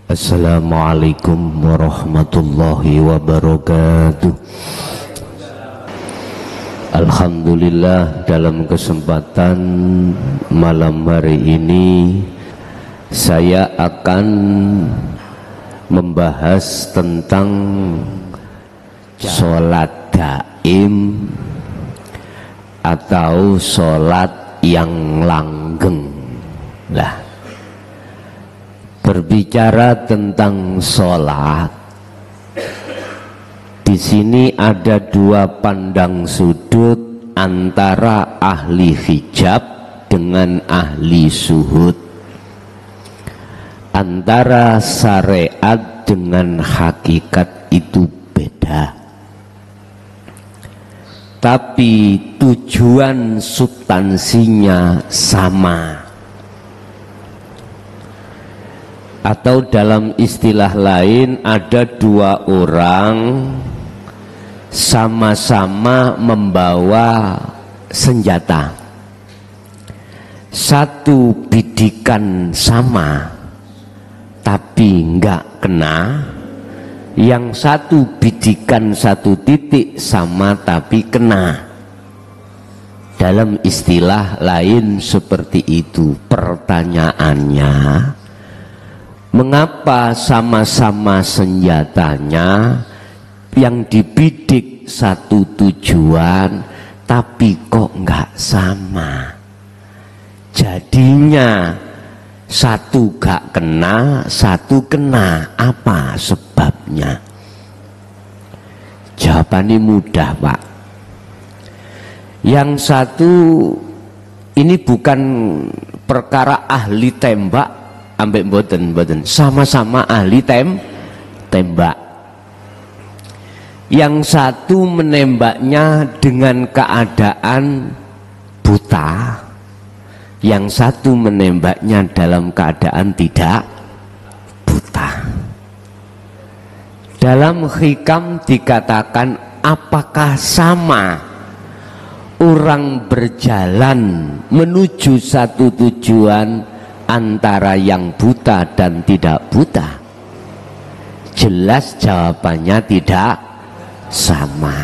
Assalamualaikum warahmatullahi wabarakatuh. Alhamdulillah, dalam kesempatan malam hari ini saya akan membahas tentang sholat daim atau sholat yang langgeng. Lah, berbicara tentang sholat, di sini ada dua pandang sudut antara ahli hijab dengan ahli suhud, antara syariat dengan hakikat itu beda, tapi tujuan substansinya sama. Atau dalam istilah lain, ada dua orang sama-sama membawa senjata, satu bidikan sama tapi enggak kena, yang satu bidikan satu titik sama tapi kena. Dalam istilah lain seperti itu. Pertanyaannya, mengapa sama-sama senjatanya yang dibidik satu tujuan tapi kok enggak sama? Jadinya satu gak kena, satu kena. Apa sebabnya? Jawabannya mudah, Pak. Yang satu ini bukan perkara ahli tembak ambek mboten, sama-sama ahli tembak. Yang satu menembaknya dengan keadaan buta, yang satu menembaknya dalam keadaan tidak buta. Dalam hikam dikatakan, apakah sama orang berjalan menuju satu tujuan antara yang buta dan tidak buta? Jelas jawabannya tidak sama.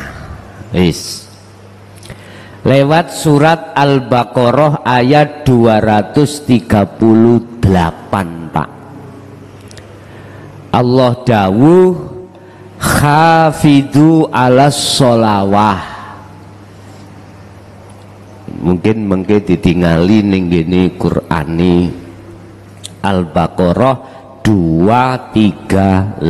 Lewat surat Al-Baqarah ayat 238, Pak. Allah dawuh, khafidhu alas sholawah. Mungkin ditingali ning gini Qur'ani Al-Baqarah 238.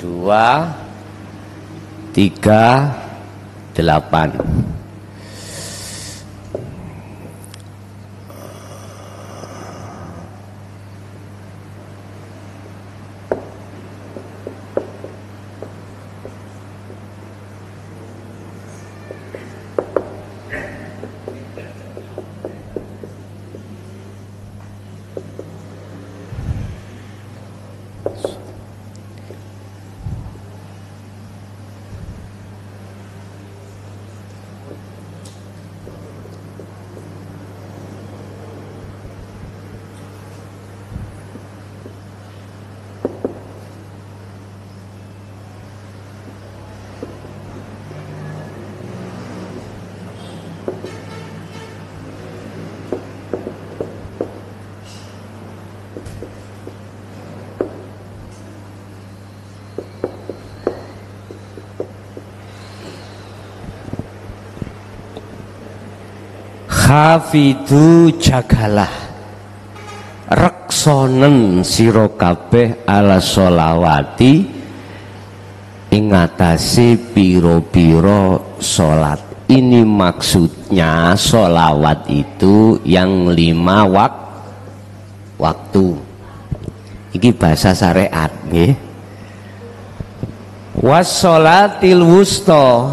Dua, tiga, delapan. Hafidhu jagalah reksonen sira kabeh ala sholawati ing atase pira-pira salat. Ini maksudnya sholawat itu yang 5 waktu. Iki bahasa syariat nggih. Was sholatil wusta.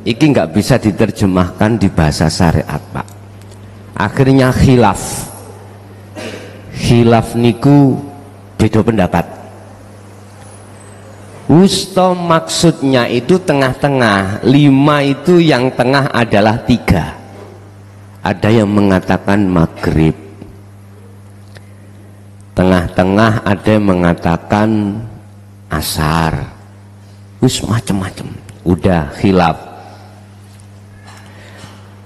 Iki nggak bisa diterjemahkan di bahasa syariat, Pak. Akhirnya khilaf. khilaf niku beda pendapat. Wusta maksudnya itu tengah-tengah, 5 itu yang tengah adalah 3. Ada yang mengatakan maghrib, tengah-tengah ada yang mengatakan asar, wis macam-macam, udah khilaf.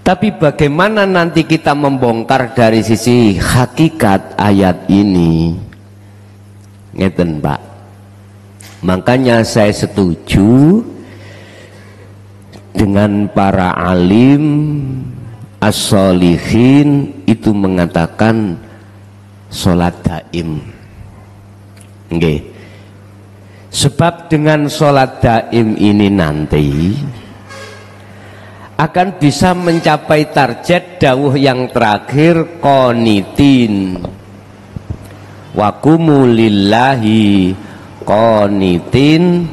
Tapi bagaimana nanti kita membongkar dari sisi hakikat ayat ini? Ngeten Pak, makanya saya setuju dengan para alim as-solihin itu mengatakan sholat daim. Nggih. Sebab dengan sholat daim ini nanti akan bisa mencapai target dawuh yang terakhir, qanitin wa qumu lillahi qanitin,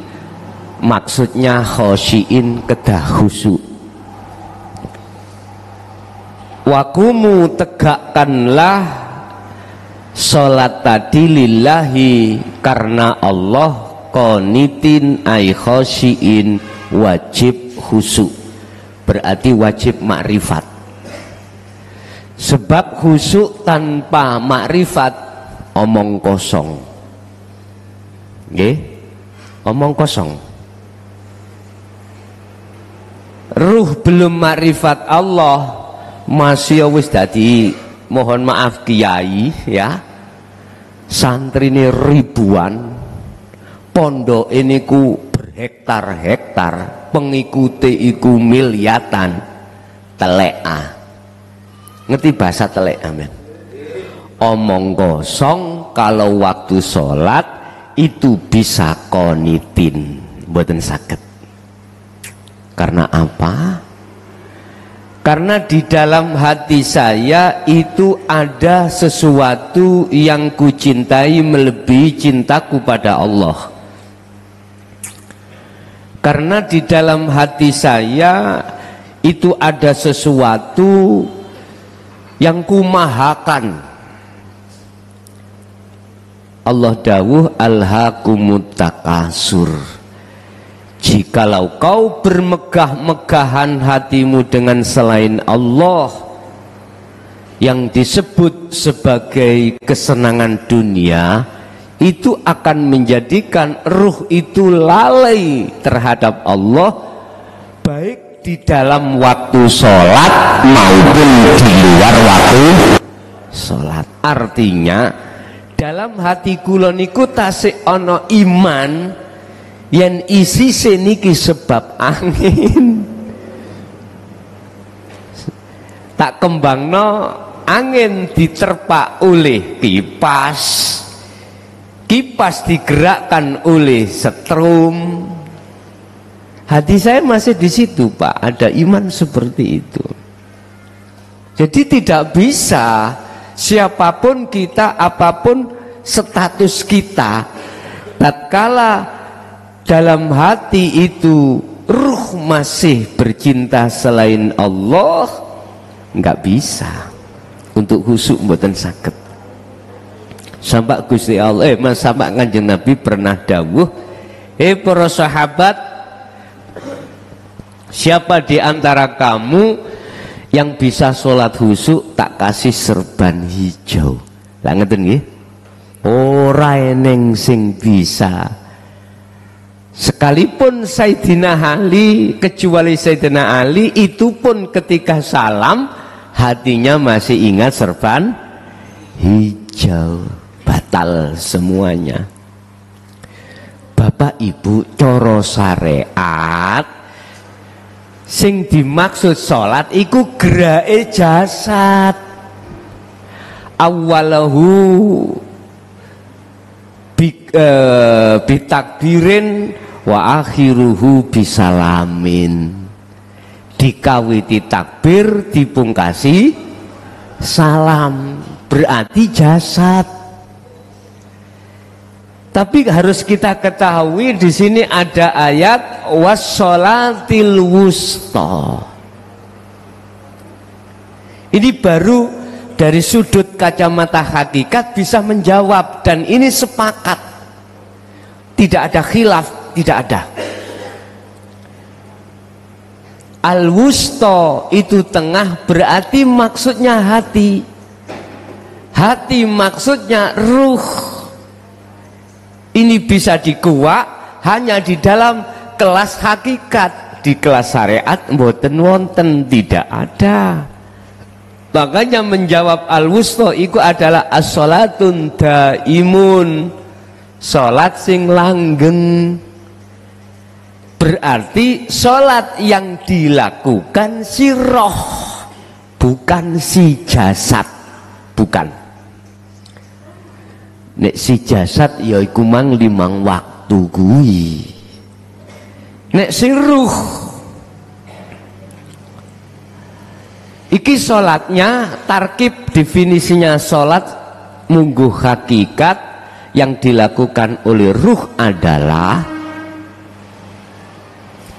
maksudnya khosyiin, kedah khusyuk. Wakumu, tegakkanlah sholat tadi lillahi, karena Allah, qanitin ay khosyiin, wajib khusyuk, berarti wajib makrifat. Sebab khusyuk tanpa makrifat omong kosong. Nggih, omong kosong. Ruh belum makrifat Allah masih wis dadi, mohon maaf kiai ya, santri ini ribuan, pondok ini ku berhektar-hektar, pengikuti iku miliatan, telea. Ngerti bahasa telea men? Omong kosong kalau waktu sholat itu bisa qanitin, mboten saged. Karena apa? Karena di dalam hati saya itu ada sesuatu yang kucintai melebihi cintaku pada Allah. Karena di dalam hati saya itu ada sesuatu yang kumahakan. Allah dawuh alhaakumut takasur. Jikalau kau bermegah-megahan hatimu dengan selain Allah, yang disebut sebagai kesenangan dunia, itu akan menjadikan ruh itu lalai terhadap Allah, baik di dalam waktu sholat maupun di luar waktu sholat. Artinya dalam hati kula niku tasik ana iman yen isi seniki sebab angin, tak kembangno angin diterpa oleh kipas, kipas digerakkan oleh setrum. Hati saya masih di situ Pak, ada iman seperti itu. Jadi tidak bisa siapapun kita, apapun status kita, tatkala dalam hati itu ruh masih bercinta selain Allah, nggak bisa untuk khusyuk, mboten saged. Sampai Gusti Allah, sampai Kanjeng Nabi pernah dawuh, para sahabat, siapa di antara kamu yang bisa sholat khusyuk tak kasih serban hijau. Lah ngeten nggih, ora eneng sing bisa. Sekalipun Sayyidina Ali, kecuali Sayyidina Ali, itu pun ketika salam hatinya masih ingat serban hijau. Batal semuanya. Bapak Ibu, coro syariat sing dimaksud sholat iku gerake jasad. Awalahu bitakbirin wa akhiruhu bisalamin. Dikawiti takbir, dipungkasi salam, berarti jasad. Tapi harus kita ketahui di sini ada ayat wassolatil wusta. Ini baru dari sudut kacamata hakikat bisa menjawab, dan ini sepakat, tidak ada khilaf, tidak ada. Al-wusta itu tengah, berarti maksudnya hati. Hati maksudnya ruh. Ini bisa dikuak hanya di dalam kelas hakikat. Di kelas syariat mboten wonten, tidak ada. Makanya menjawab al-wusta itu adalah as-sholatun daimun, sholat sing langgeng. Berarti sholat yang dilakukan si roh, bukan si jasad. Bukan. Nek si jasad ya iku mang 5 waktu kuwi. Nek si ruh iki sholatnya tarkib, definisinya sholat mungguh hakikat yang dilakukan oleh ruh adalah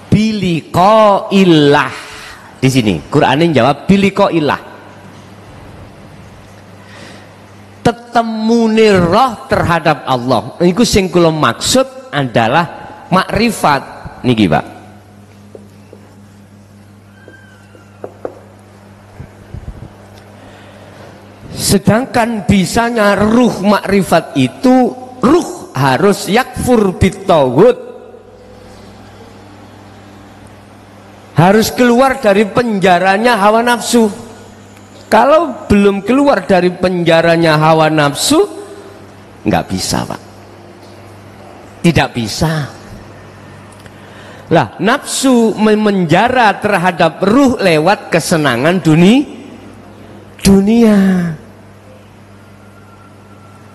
biliko ilah. Di sini Quran jawab biliko ilah, tetemune roh terhadap Allah. Iku sing kula maksud adalah makrifat niki, Pak. Sedangkan bisanya ruh makrifat itu, ruh harus yakfur bitawud, harus keluar dari penjaranya hawa nafsu. Kalau belum keluar dari penjaranya hawa nafsu, nggak bisa, Pak. Tidak bisa. Lah, nafsu memenjara terhadap ruh lewat kesenangan dunia.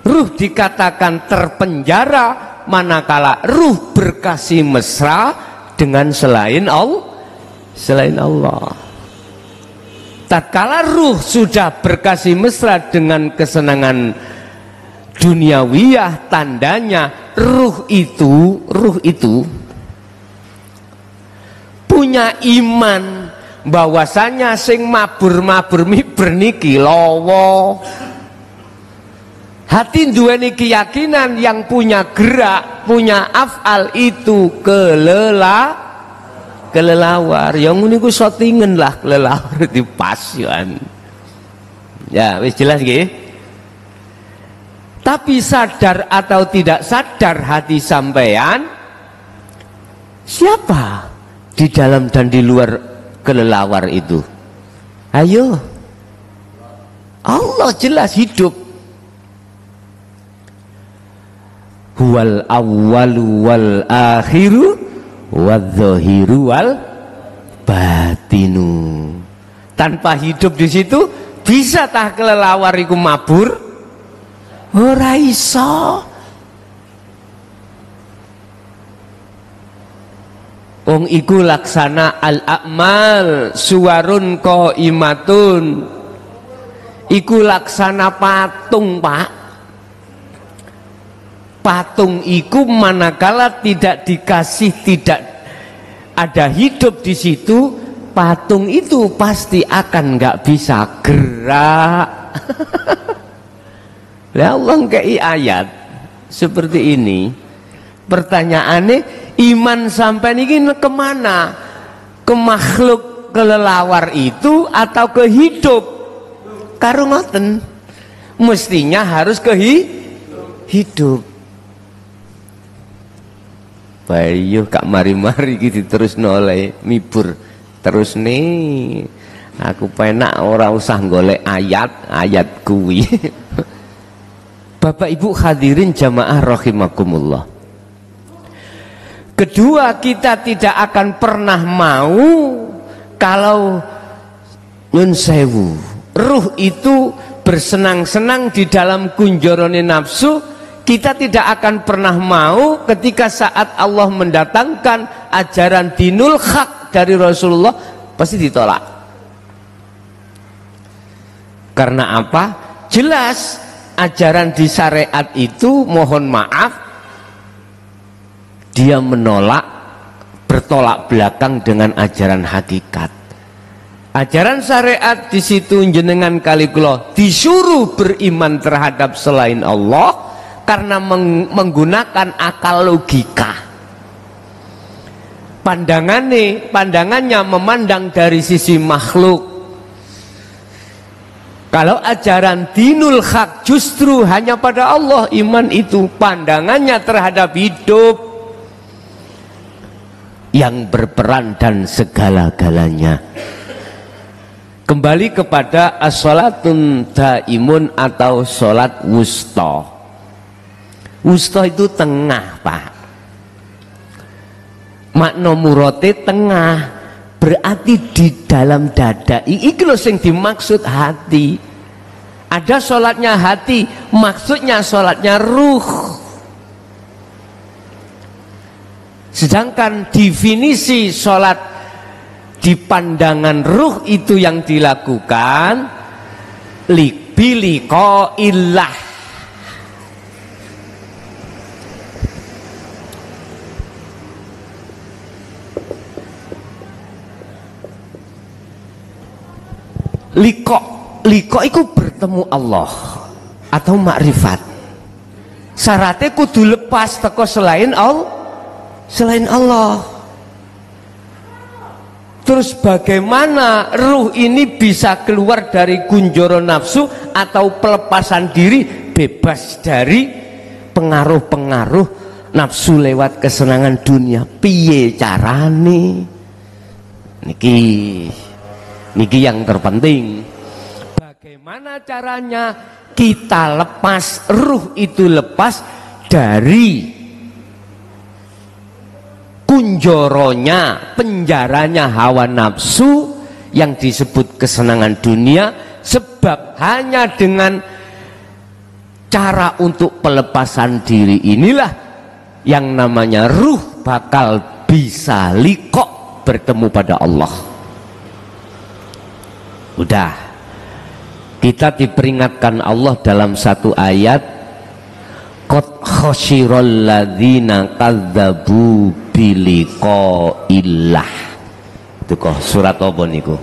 Ruh dikatakan terpenjara manakala ruh berkasih mesra dengan selain Allah. Tatkala ruh sudah berkasih mesra dengan kesenangan duniawiyah, tandanya ruh itu punya iman bahwasanya sing mabur-mabur miber niki lawa. Hati duweni keyakinan yang punya gerak, punya af'al itu kelelawar. Yang ini ku shotingen lah kelelawar di pasyan. Ya, wis jelas nggih. Tapi sadar atau tidak sadar hati sampean, siapa di dalam dan di luar kelelawar itu? Ayo, Allah jelas hidup. Huwal awwalu wal akhiru wadzahiru wal batinu. Tanpa hidup di situ bisa tah kelelawar iku mabur? Ora iso. Wong iku laksana al-a'mal suwarun qaimatun. Iku laksana patung, Pak. Patung iku manakala tidak dikasih, tidak ada hidup di situ, patung itu pasti akan nggak bisa gerak. Lah Allah ngkei ayat seperti ini. Pertanyaannya, iman sampai ini kemana? Ke makhluk kelelawar itu atau ke hidup? Karo ngoten, mestinya harus ke hidup. Bayu kak mari-mari gitu terus nolai mibur terus nih. Aku penak ora usah golek ayat kuwi. Bapak Ibu hadirin jamaah rahimakumullah. Kedua, kita tidak akan pernah mau kalau nyun sewu ruh itu bersenang-senang di dalam kunjorone nafsu. Kita tidak akan pernah mau ketika saat Allah mendatangkan ajaran dinul haq dari Rasulullah, pasti ditolak. Karena apa? Jelas ajaran di syariat itu, mohon maaf, dia menolak, bertolak belakang dengan ajaran hakikat. Ajaran syariat di situ jenengan kali kula disuruh beriman terhadap selain Allah karena menggunakan akal logika. Pandangannya memandang dari sisi makhluk. Kalau ajaran dinul haq justru hanya pada Allah iman itu, pandangannya terhadap hidup yang berperan dan segala-galanya. Kembali kepada as-salatun daimun atau salat wusta. Wusta itu tengah, Pak. Makna murate tengah, berarti di dalam dada. Iki lho sing dimaksud hati. Ada salatnya hati, maksudnya salatnya ruh. Sedangkan definisi salat di pandangan ruh itu yang dilakukan biliqa illah. Liko itu bertemu Allah atau makrifat. Syaratnya kudu lepas teko selain Allah. Terus bagaimana ruh ini bisa keluar dari kunjoro nafsu atau pelepasan diri, bebas dari pengaruh-pengaruh nafsu lewat kesenangan dunia? Piye carane? Niki yang terpenting. Bagaimana caranya kita lepas, ruh itu lepas dari kunjoronya, penjaranya hawa nafsu yang disebut kesenangan dunia, sebab hanya dengan cara untuk pelepasan diri inilah yang namanya ruh bakal bisa liqo, bertemu pada Allah. Udah, kita diperingatkan Allah dalam satu ayat, qad khasyiral ladzina kadzdzabu biliqaillah. Itu kok surat apa niku?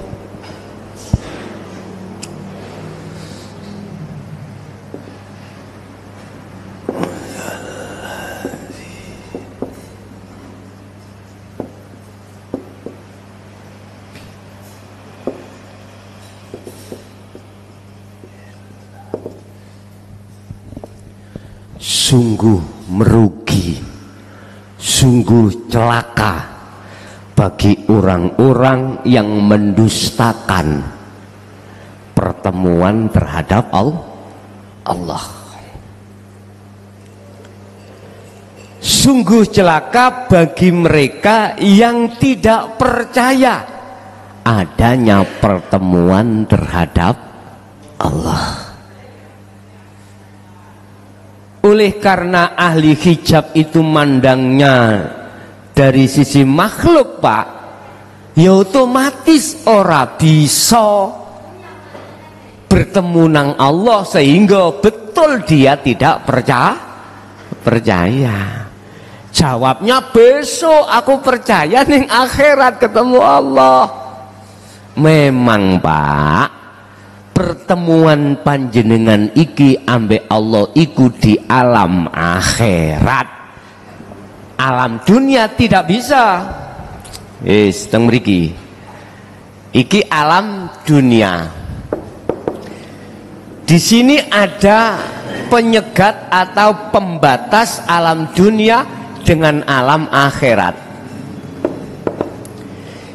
Sungguh merugi, sungguh celaka bagi orang-orang yang mendustakan pertemuan terhadap Allah. Sungguh celaka bagi mereka yang tidak percaya adanya pertemuan terhadap Allah. Oleh karena ahli hijab itu mandangnya dari sisi makhluk, Pak, ya otomatis ora bisa bertemu nang Allah, sehingga betul dia tidak percaya. Jawabnya, besok aku percaya ning akhirat ketemu Allah. Memang, Pak, pertemuan panjenengan iki ambek Allah iku di alam akhirat. Alam dunia tidak bisa. Teng mriki. Iki alam dunia. Di sini ada penyegat atau pembatas alam dunia dengan alam akhirat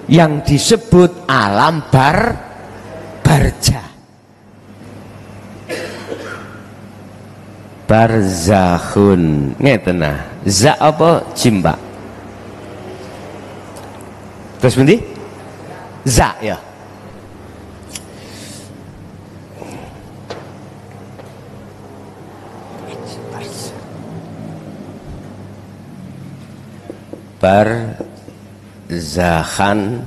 yang disebut alam barza. Barzakhun, ngeten nah. Za apa jimba? Terus pundi? Za ya. Barzakhan.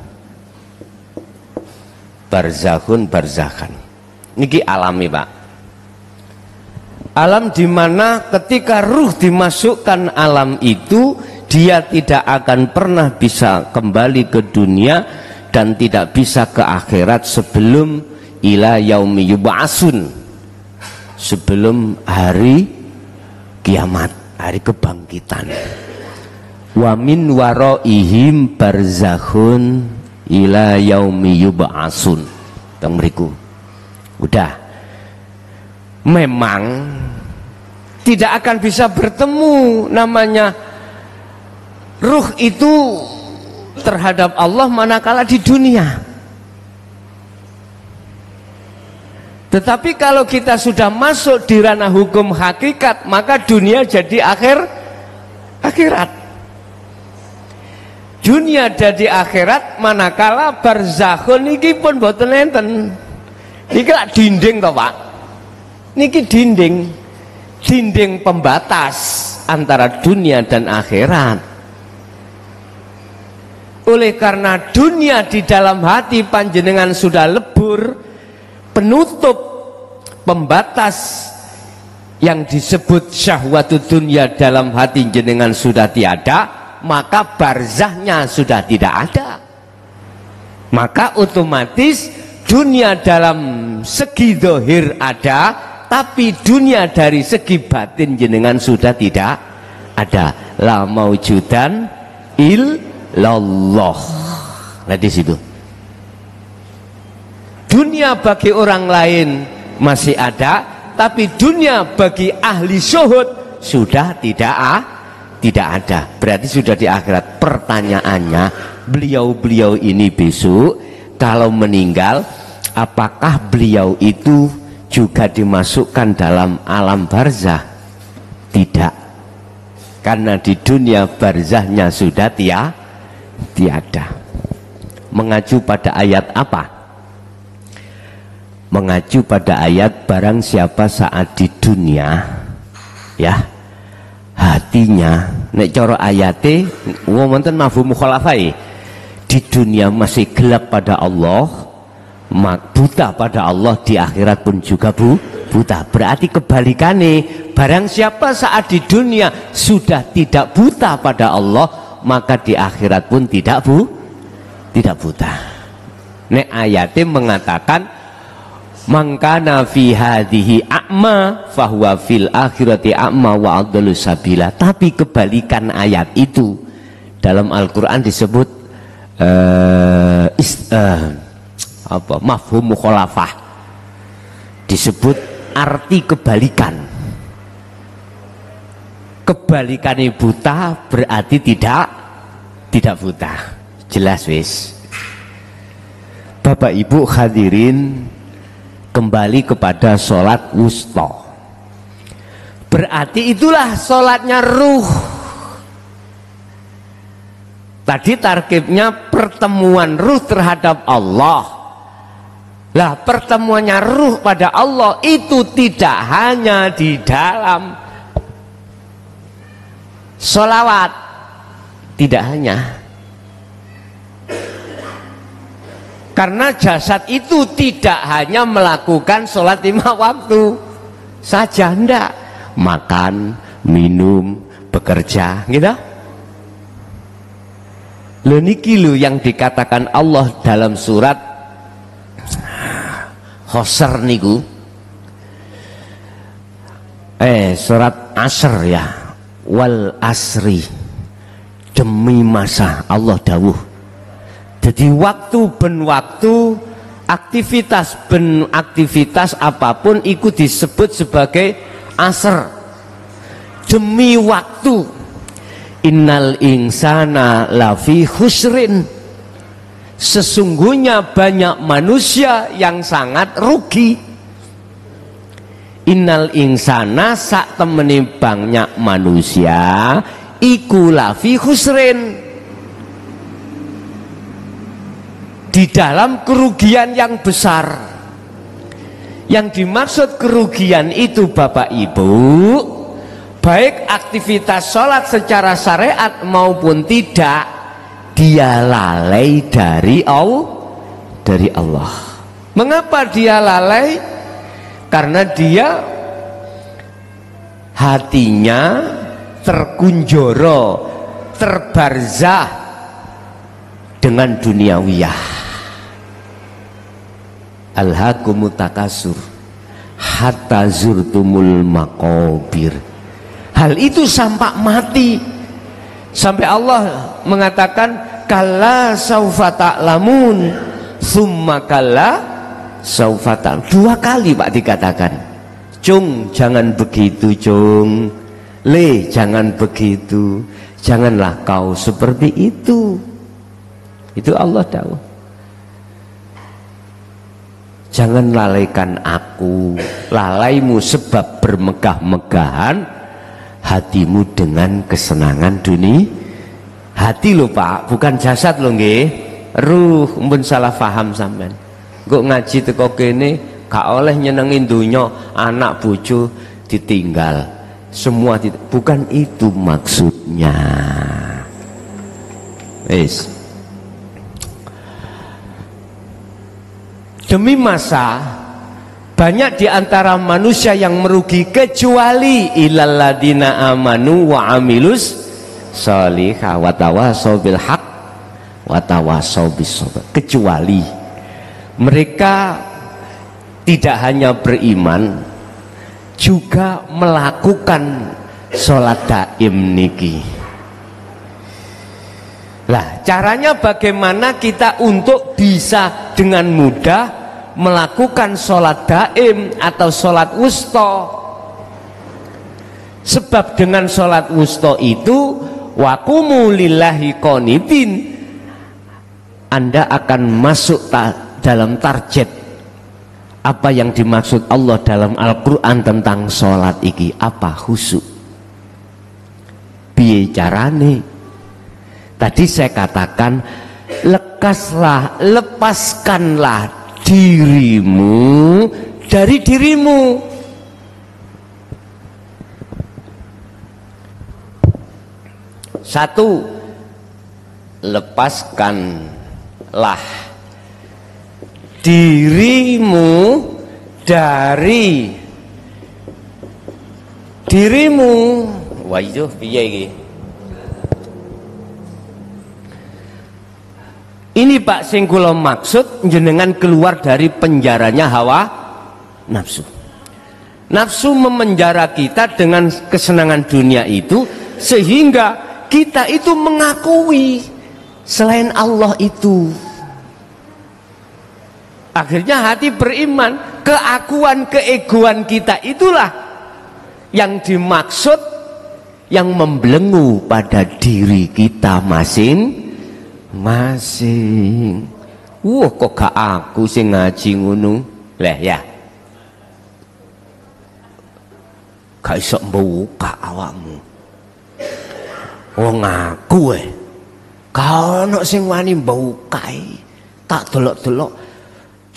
Niki alami, Pak. Alam di mana ketika ruh dimasukkan alam itu, dia tidak akan pernah bisa kembali ke dunia dan tidak bisa ke akhirat sebelum ila yaumi yub'atsun, sebelum hari kiamat, hari kebangkitan. Wa min waraihim barzakhun ila yaumi yub'atsun. Teng mriku. Udah. Memang tidak akan bisa bertemu namanya ruh itu terhadap Allah manakala di dunia. Tetapi kalau kita sudah masuk di ranah hukum hakikat, maka dunia jadi akhirat. Dunia jadi akhirat manakala barzakhun niki pun boten enten. Niki lak dinding to, Pak. Niki dinding pembatas antara dunia dan akhirat. Oleh karena dunia di dalam hati panjenengan sudah lebur, penutup pembatas yang disebut syahwatud dunia dalam hati jenengan sudah tiada, maka barzahnya sudah tidak ada. Maka otomatis dunia dalam segi zahir ada, tapi dunia dari segi batin jenengan sudah tidak ada. La maujudan illallah. Nah di situ. Dunia bagi orang lain masih ada, tapi dunia bagi ahli syuhud sudah tidak ada. Berarti sudah di akhirat. Pertanyaannya, beliau-beliau ini besok kalau meninggal, apakah beliau itu juga dimasukkan dalam alam barzah? Tidak, karena di dunia barzahnya sudah tiada. Mengacu pada ayat apa? Mengacu pada ayat barang siapa saat di dunia ya hatinya nek cara ayate wonten mafhum mukhalafai, di dunia masih gelap pada Allah, buta pada Allah, di akhirat pun juga buta. Berarti kebalikannya, barang siapa saat di dunia sudah tidak buta pada Allah, maka di akhirat pun tidak buta. Nek ayate mengatakan mangkana fi hadhihi a'ma fahuwa fil akhirati a'ma wa adallu sabila. Tapi kebalikan ayat itu dalam Al-Qur'an disebut mafhum mukhalafah, disebut arti kebalikan. Kebalikannya buta berarti tidak buta. Jelas wis. Bapak Ibu hadirin, kembali kepada sholat wusta. Berarti itulah sholatnya ruh. Tadi tarkibnya pertemuan ruh terhadap Allah. Lah pertemuannya ruh pada Allah itu tidak hanya di dalam sholawat, tidak hanya. Karena jasad itu tidak hanya melakukan sholat 5 waktu saja, enggak. Makan, minum, bekerja, gitu. Lho niki lho yang dikatakan Allah dalam surat Hosr niku. Surat Asr ya. Wal asri. Demi masa Allah dawuh. Jadi waktu ben waktu, aktivitas ben aktivitas apapun itu disebut sebagai asr. Demi waktu. Innal insana lafi khusrin. Sesungguhnya banyak manusia yang sangat rugi. Innal insana sak temeni banyak manusia iku lafi khusrin, di dalam kerugian yang besar. Yang dimaksud kerugian itu Bapak Ibu, baik aktivitas sholat secara syariat maupun tidak, dia lalai dari Allah. Mengapa dia lalai? Karena dia hatinya terkunjoro, terbarzah dengan duniawiyah. alhaakumut takasur hatta zurtumul maqabir. Hal itu sampai mati, sampai Allah mengatakan kalla saufa ta'lamun summa kalla saufa ta'lamun. 2 kali Pak dikatakan, Cung jangan begitu Cung, Le jangan begitu, janganlah kau seperti itu. Itu Allah tahu. Jangan lalaikan aku, lalaimu sebab bermegah-megahan hatimu dengan kesenangan dunia. Hati lho Pak, bukan jasad lho nggih. Ruh, mbun salah paham sampean. Kok ngaji teko kene gak oleh nyenengin dunya, anak bojo ditinggal. Semua bukan itu maksudnya. Wis. Demi masa, banyak di antara manusia yang merugi kecuali illalladzina amanu wa amilus sholihah wa tawashaw bil haq wa tawashaw bis sabr. Kecuali mereka tidak hanya beriman, juga melakukan sholat daim niki. Lah caranya bagaimana kita untuk bisa dengan mudah melakukan sholat daim atau sholat wusta? Sebab dengan sholat wusta itu waqumu lillahi qanitin, Anda akan masuk dalam target apa yang dimaksud Allah dalam Al-Quran tentang sholat iki. Apa? Khusyuk. Piye carane? Tadi saya katakan, lepaskanlah dirimu dari dirimu. Satu, lepaskanlah dirimu dari dirimu. Wah itu piye iki? Ini Pak sing kula maksud, jenengan keluar dari penjaranya hawa nafsu. Nafsu memenjara kita dengan kesenangan dunia itu, sehingga kita itu mengakui selain Allah itu. Akhirnya hati beriman, keakuan keegoan kita itulah yang dimaksud, yang membelenggu pada diri kita masing-masing. Wah kok gak aku sing ngaji ngono. Lah ya, gak iso mbuka awakmu. Wong aku gak ono sing wani mbukae. Tak delok-delok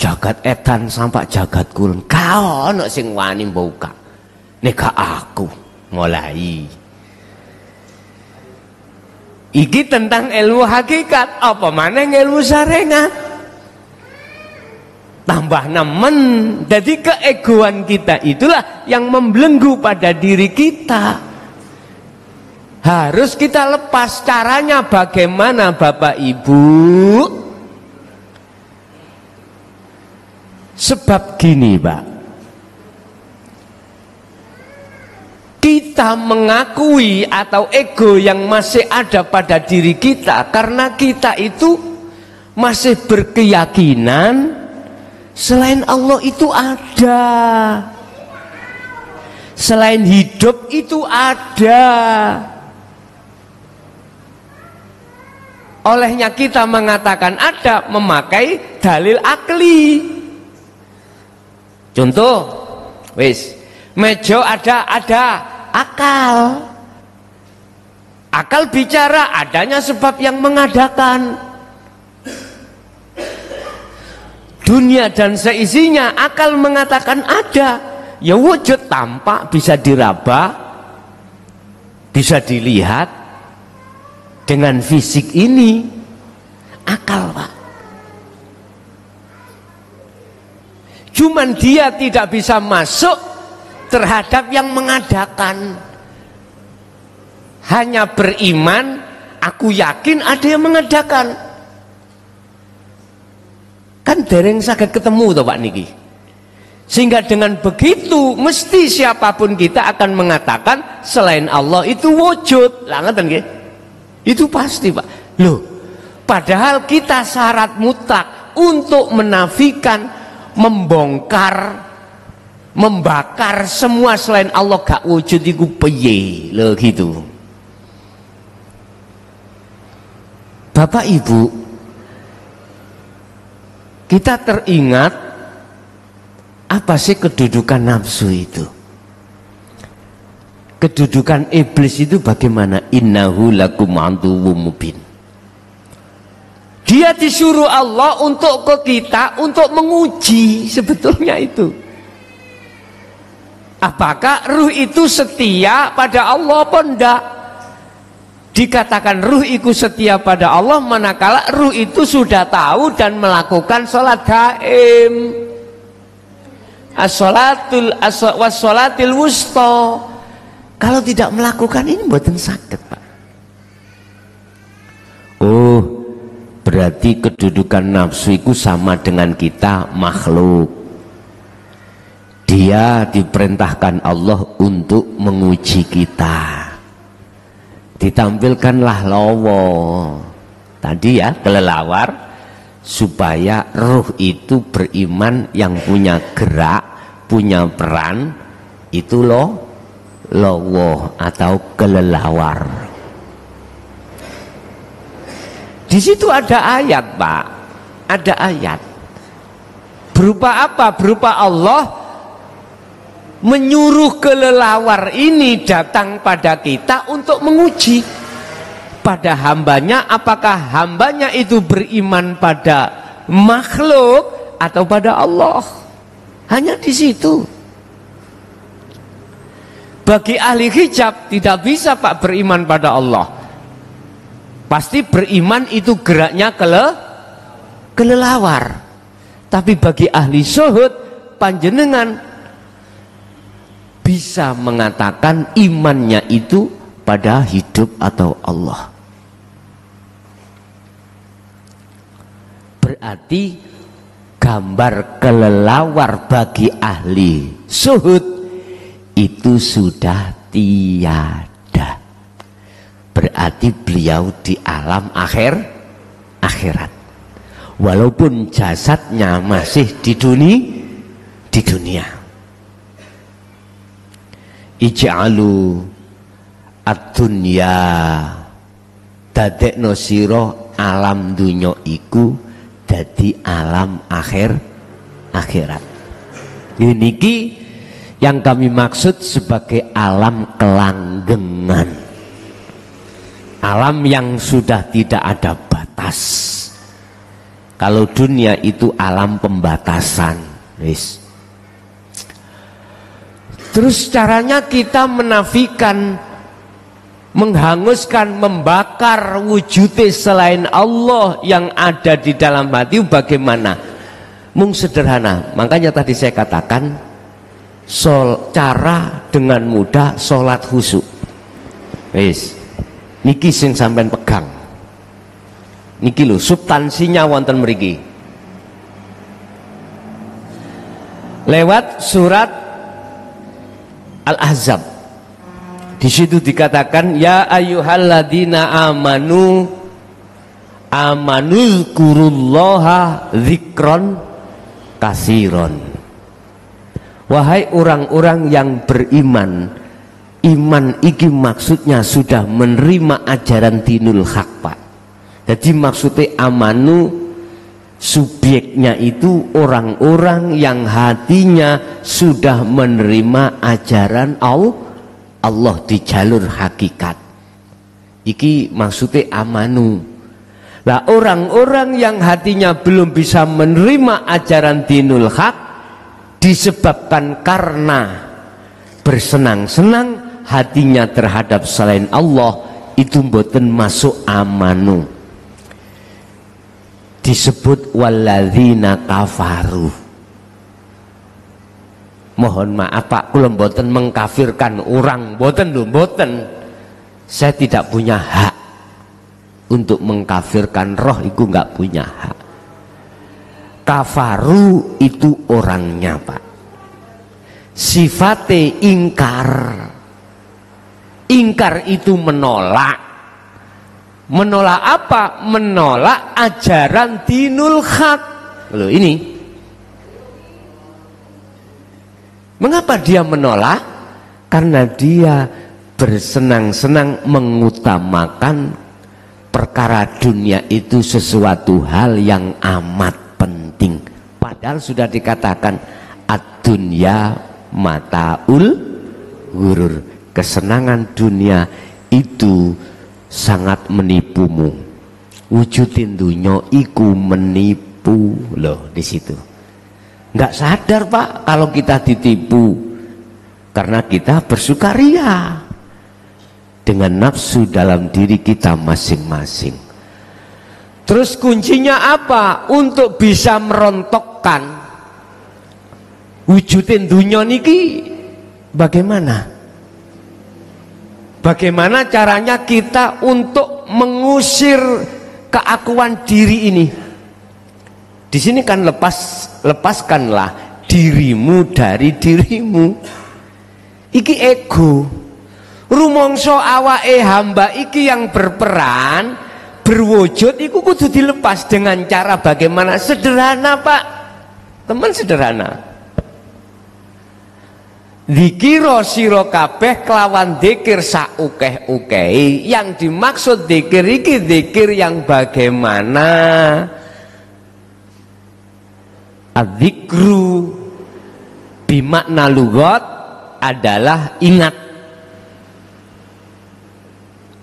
jagat edan sampai jagat kulon, gak ono sing wani mbuka. Nek gak aku mulai. Iki tentang ilmu hakikat, apa maneh ilmu syariat. Tambah nemen, jadi keegoan kita itulah yang membelenggu pada diri kita. Harus kita lepas. Caranya bagaimana Bapak Ibu? Sebab gini Pak, kita mengakui atau ego yang masih ada pada diri kita karena kita itu masih berkeyakinan selain Allah itu ada, selain hidup itu ada. Olehnya kita mengatakan ada, memakai dalil akli. Contoh, wis meja ada akal. Akal bicara, adanya sebab yang mengadakan. Dunia dan seisinya, akal mengatakan ada. Ya wujud, tampak, bisa diraba, bisa dilihat dengan fisik ini. Akal Pak. Cuman dia tidak bisa masuk terhadap yang mengadakan. Hanya beriman, aku yakin ada yang mengadakan. Kan dereng saged ketemu toh Pak niki. Sehingga dengan begitu mesti siapapun kita akan mengatakan selain Allah itu wujud. Lah ngoten nggih. Itu pasti Pak. Loh, padahal kita syarat mutlak untuk menafikan, membongkar, membakar semua selain Allah gak wujud iku piye lho gitu. Bapak Ibu, kita teringat apa sih kedudukan nafsu itu? Kedudukan iblis itu bagaimana? Innahu lakum aduwwum mubin. Dia disuruh Allah untuk ke kita untuk menguji sebetulnya itu. Apakah ruh itu setia pada Allah apa enggak? Dikatakan ruh itu setia pada Allah manakala ruh itu sudah tahu dan melakukan sholat gaib. As-sholatil wusta. Kalau tidak melakukan ini mboten saged Pak. Oh, berarti kedudukan nafsu itu sama dengan kita makhluk. Dia diperintahkan Allah untuk menguji kita. Ditampilkanlah lawa tadi ya, kelelawar, supaya ruh itu beriman yang punya gerak, punya peran, itu lawa atau kelelawar. Di situ ada ayat Pak, ada ayat. Berupa apa? Berupa Allah menyuruh kelelawar ini datang pada kita untuk menguji pada hambanya, apakah hambanya itu beriman pada makhluk atau pada Allah. Hanya di situ. Bagi ahli hijab tidak bisa Pak beriman pada Allah. Pasti beriman itu geraknya kelelawar. Tapi bagi ahli zuhud panjenengan bisa mengatakan imannya itu pada hidup atau Allah. Berarti gambar kelelawar bagi ahli zuhud itu sudah tiada. Berarti beliau di alam akhirat. Walaupun jasadnya masih di dunia. Ij'alu ad-dunya, dadekno sira alam dunya iku dadi alam akhirat. Niki yang kami maksud sebagai alam kelanggengan, alam yang sudah tidak ada batas. Kalau dunia itu alam pembatasan, wis. Terus caranya kita menafikan, menghanguskan, membakar wujudnya selain Allah yang ada di dalam hati bagaimana? Mung sederhana. Makanya tadi saya katakan cara dengan mudah sholat khusyuk. Wis, niki sing sampean pegang. Niki lho substansinya wonten mriki. Lewat surat Al-Ahzab. Di situ dikatakan ya ayyuhalladzina amanu zkurullaha dzikron katsiron. Wahai orang-orang yang beriman, iman iki maksudnya sudah menerima ajaran dinul haq Pak. Jadi maksudnya amanu subjeknya itu orang-orang yang hatinya sudah menerima ajaran Allah di jalur hakikat. Iki maksudnya amanu. Lah orang-orang yang hatinya belum bisa menerima ajaran dinul haq disebabkan karena bersenang-senang hatinya terhadap selain Allah, itu mboten masuk amanu. Disebut walladzina kafaru. Mohon maaf Pak, kula mboten mengkafirkan orang, mboten lho, mboten. Saya tidak punya hak untuk mengkafirkan roh, itu enggak punya hak. Kafaru itu orangnya, Pak. Sifatnya ingkar. Ingkar itu menolak. Menolak apa? Menolak ajaran dinul haq. Loh ini. Mengapa dia menolak? Karena dia bersenang-senang mengutamakan perkara dunia itu sesuatu hal yang amat penting. Padahal sudah dikatakan ad-dunya mataul ghurur. Kesenangan dunia itu sangat menipumu. Wujudin dunya iku menipu. Loh di situ. Nggak sadar, Pak, kalau kita ditipu karena kita bersukaria dengan nafsu dalam diri kita masing-masing. Terus kuncinya apa? Untuk bisa merontokkan wujudin dunya niki bagaimana? Bagaimana caranya kita untuk mengusir keakuan diri ini? Di sini kan lepaskanlah dirimu dari dirimu. Iki ego. Rumongso awake hamba iki yang berperan berwujud iku kudu dilepas dengan cara bagaimana? Sederhana, Pak. Teman sederhana. Dzikira sira kabeh kelawan dzikir saukeh-ukehi. Yang dimaksud dzikir iki dzikir yang bagaimana? Adzikru bimakna lughat adalah ingat.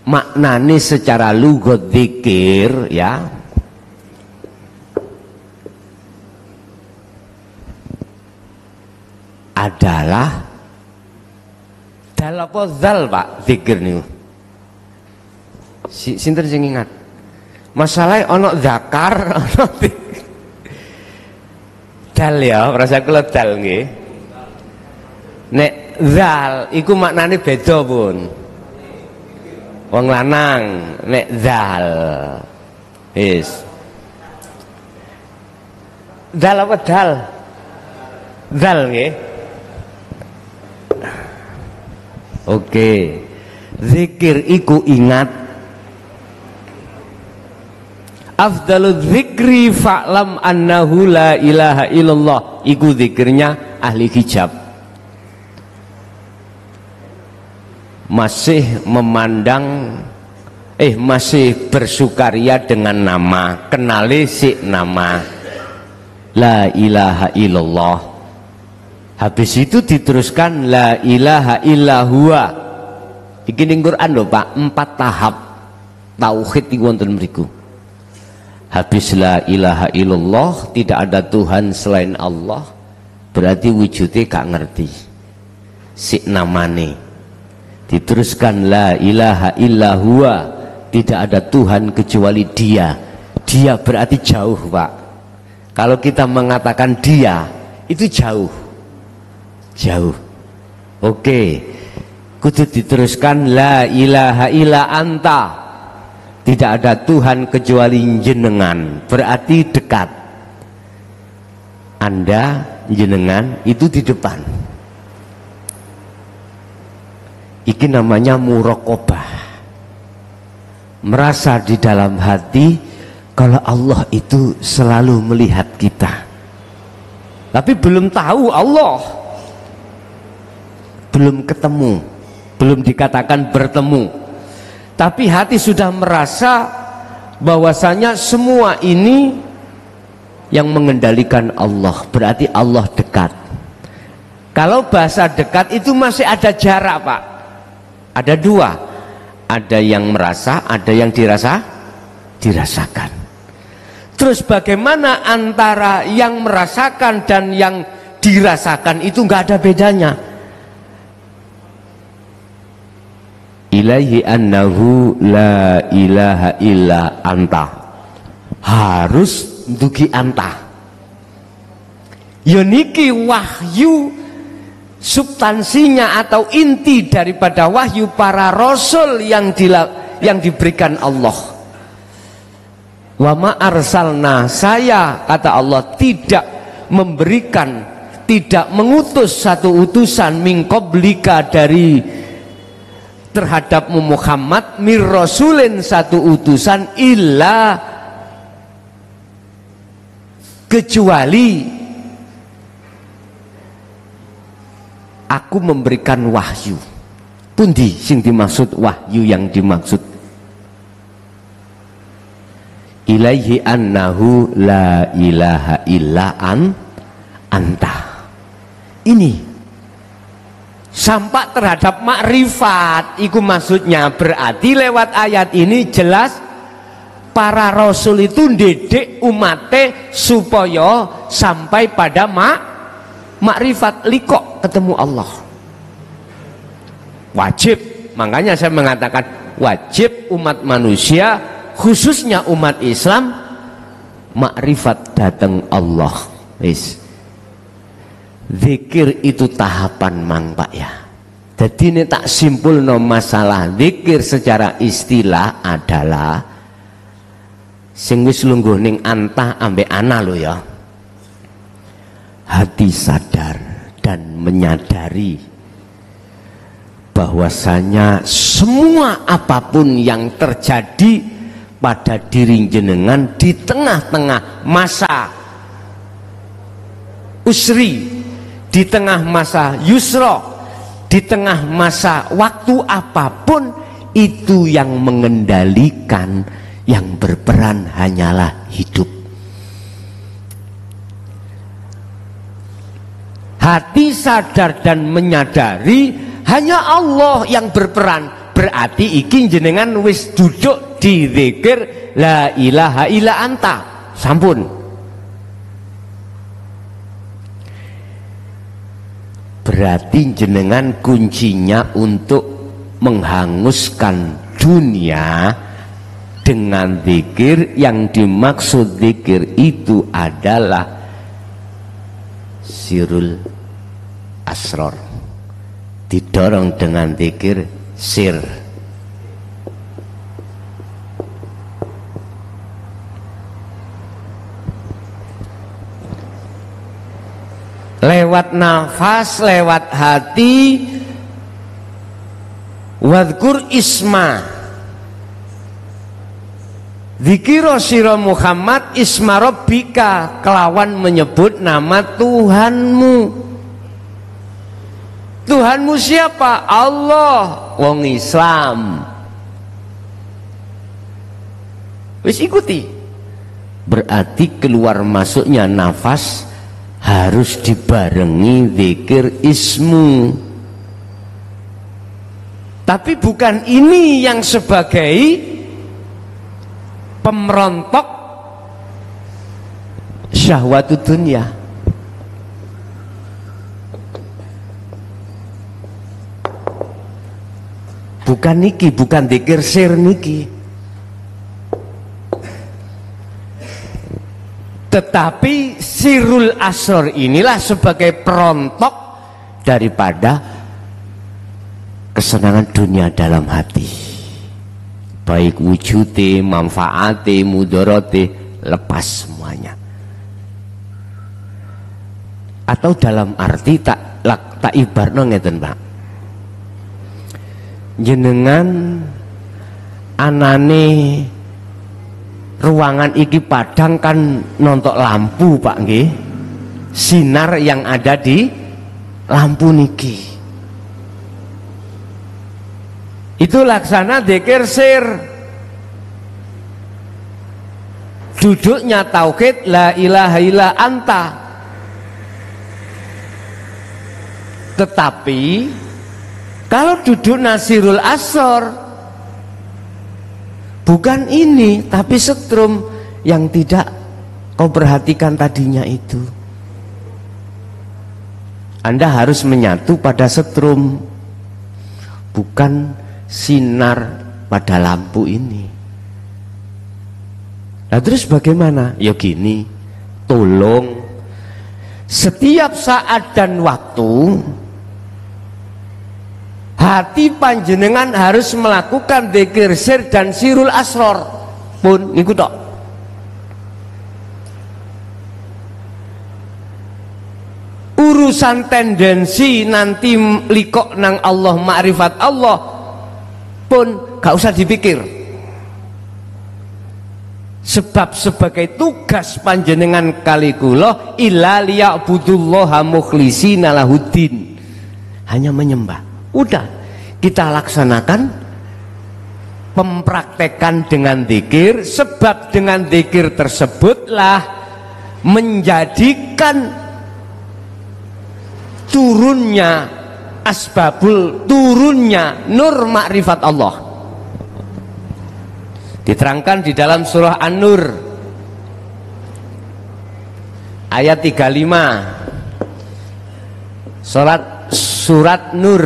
Maknanya secara lughat dzikir ya adalah dal apa zal, Pak, dzikir niku. Sinten sing ingat? Masalahnya ono zakar, ono dal ya, rasa kula dal nggih. Nek zal iku maknane beda pun. Wong lanang nek zal. Wis. Dal apa dal? Zal nggih. Oke. Zikir iku ingat. Afdalul dzikri fa'lam annahu la ilaha illallah. Iku zikirnya ahli hijab. Masih memandang masih bersukaria dengan nama. Kenali si nama la ilaha illallah. Habis itu diteruskan la ilaha illahuwa. Iki ning Quran lho, Pak, 4 tahap tauhid iki wonten mriku. Habis la ilaha illallah, tidak ada Tuhan selain Allah, berarti wujudnya gak ngerti si namane. Diteruskan la ilaha illahuwa, tidak ada Tuhan kecuali dia. Dia berarti jauh, Pak. Kalau kita mengatakan dia itu jauh. Jauh. Oke. Kudu diteruskan la ilaha illa anta. Tidak ada Tuhan kecuali jenengan, berarti dekat. Anda, jenengan itu di depan. Iki namanya muraqabah. Merasa di dalam hati kalau Allah itu selalu melihat kita. Tapi belum tahu Allah. Belum ketemu, belum dikatakan bertemu. Tapi hati sudah merasa bahwasanya semua ini yang mengendalikan Allah, berarti Allah dekat. Kalau bahasa dekat itu masih ada jarak, Pak. Ada 2. Ada yang merasa, ada yang dirasakan. Terus bagaimana antara yang merasakan dan yang dirasakan itu nggak ada bedanya. Ilaihi annahu la ilaha illa anta. Harus dugi anta. Yoniki wahyu substansinya atau inti daripada wahyu para rasul yang diberikan Allah. Wa ma arsalna, saya kata Allah tidak memberikan, tidak mengutus satu utusan min qablika dari terhadapmu Muhammad, mir rasulin satu utusan, illa kecuali aku memberikan wahyu. Pundi sing dimaksud wahyu yang dimaksud? Ilaihi annahu la ilaha illa anta. Ini sampai terhadap makrifat, itu maksudnya. Berarti lewat ayat ini jelas para rasul itu ndedek umate supaya sampai pada makrifat, likok ketemu Allah. Wajib, makanya saya mengatakan wajib umat manusia, khususnya umat Islam, makrifat datang Allah. Wis. Zikir itu tahapan mang Pak ya. Jadi ini tak simpul no masalah zikir secara istilah adalah sing wis lungguh ning antah ambek ana lo ya. Hati sadar dan menyadari bahwasanya semua apapun yang terjadi pada diri jenengan di tengah-tengah masa usri, di tengah masa yusra, di tengah masa waktu apapun, itu yang mengendalikan, yang berperan hanyalah hidup. Hati sadar dan menyadari hanya Allah yang berperan. Berarti iki jenengan wis duduk di zikir la ilaha illa anta. Sampun. Berarti jenengan kuncinya untuk menghanguskan dunia dengan zikir. Yang dimaksud zikir itu adalah sirul asror, didorong dengan zikir sir. Lewat nafas, lewat hati, wadhkur isma, dzikira sira Muhammad isma rabbika, kelawan menyebut nama Tuhanmu. Tuhanmu siapa? Allah. Wong Islam. Wis ikuti. Berarti keluar masuknya nafas harus dibarengi zikir ismu. Tapi bukan ini yang sebagai pemrontok syahwat dunia. Bukan niki, bukan zikir sir niki. Tetapi sirul asror inilah sebagai perontok daripada kesenangan dunia dalam hati. Baik wujudnya, manfaatnya, mudorote, lepas semuanya. Atau dalam arti tak ibarno ngeten Pak. Jenengan anane ruangan iki padang kan nontok lampu Pak nggih. Sinar yang ada di lampu niki. Itu laksana dzikir sir. Duduknya tauhid la ilaha illa anta. Tetapi kalau duduk nasirul asor, bukan ini, tapi setrum yang tidak kau perhatikan tadinya itu. Anda harus menyatu pada setrum, bukan sinar pada lampu ini. Nah terus bagaimana? Ya gini, tolong setiap saat dan waktu hati panjenengan harus melakukan dzikir sir dan sirul asror pun niku tok. urusan tendensi nanti likok nang Allah, makrifat Allah pun gak usah dipikir. Sebab sebagai tugas panjenengan kali kula illa liya'budullaha mukhlishina lahuddin, hanya menyembah. Udah kita laksanakan, mempraktekkan dengan zikir, sebab dengan zikir tersebutlah menjadikan turunnya asbabul turunnya nur makrifat Allah. Diterangkan di dalam surah An-Nur ayat 35. Surat Nur.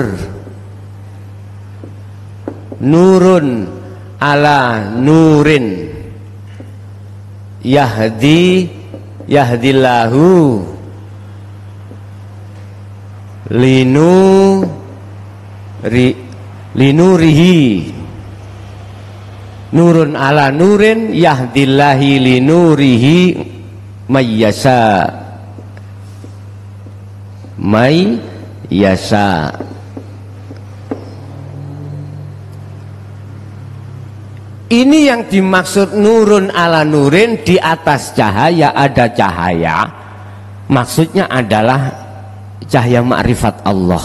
Nurun ala nurin yahdillahu linurihi. Nurun ala nurin yahdillahi linurihi mayyasa. Ini yang dimaksud nurun ala nurin, di atas cahaya ada cahaya. Maksudnya adalah cahaya makrifat Allah.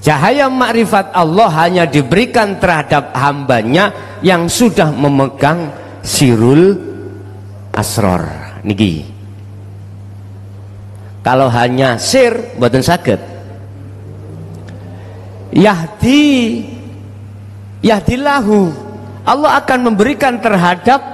Cahaya makrifat Allah hanya diberikan terhadap hambanya yang sudah memegang sirul asror niki. Kalau hanya sir mboten saged. Yahdillahu, Allah akan memberikan terhadap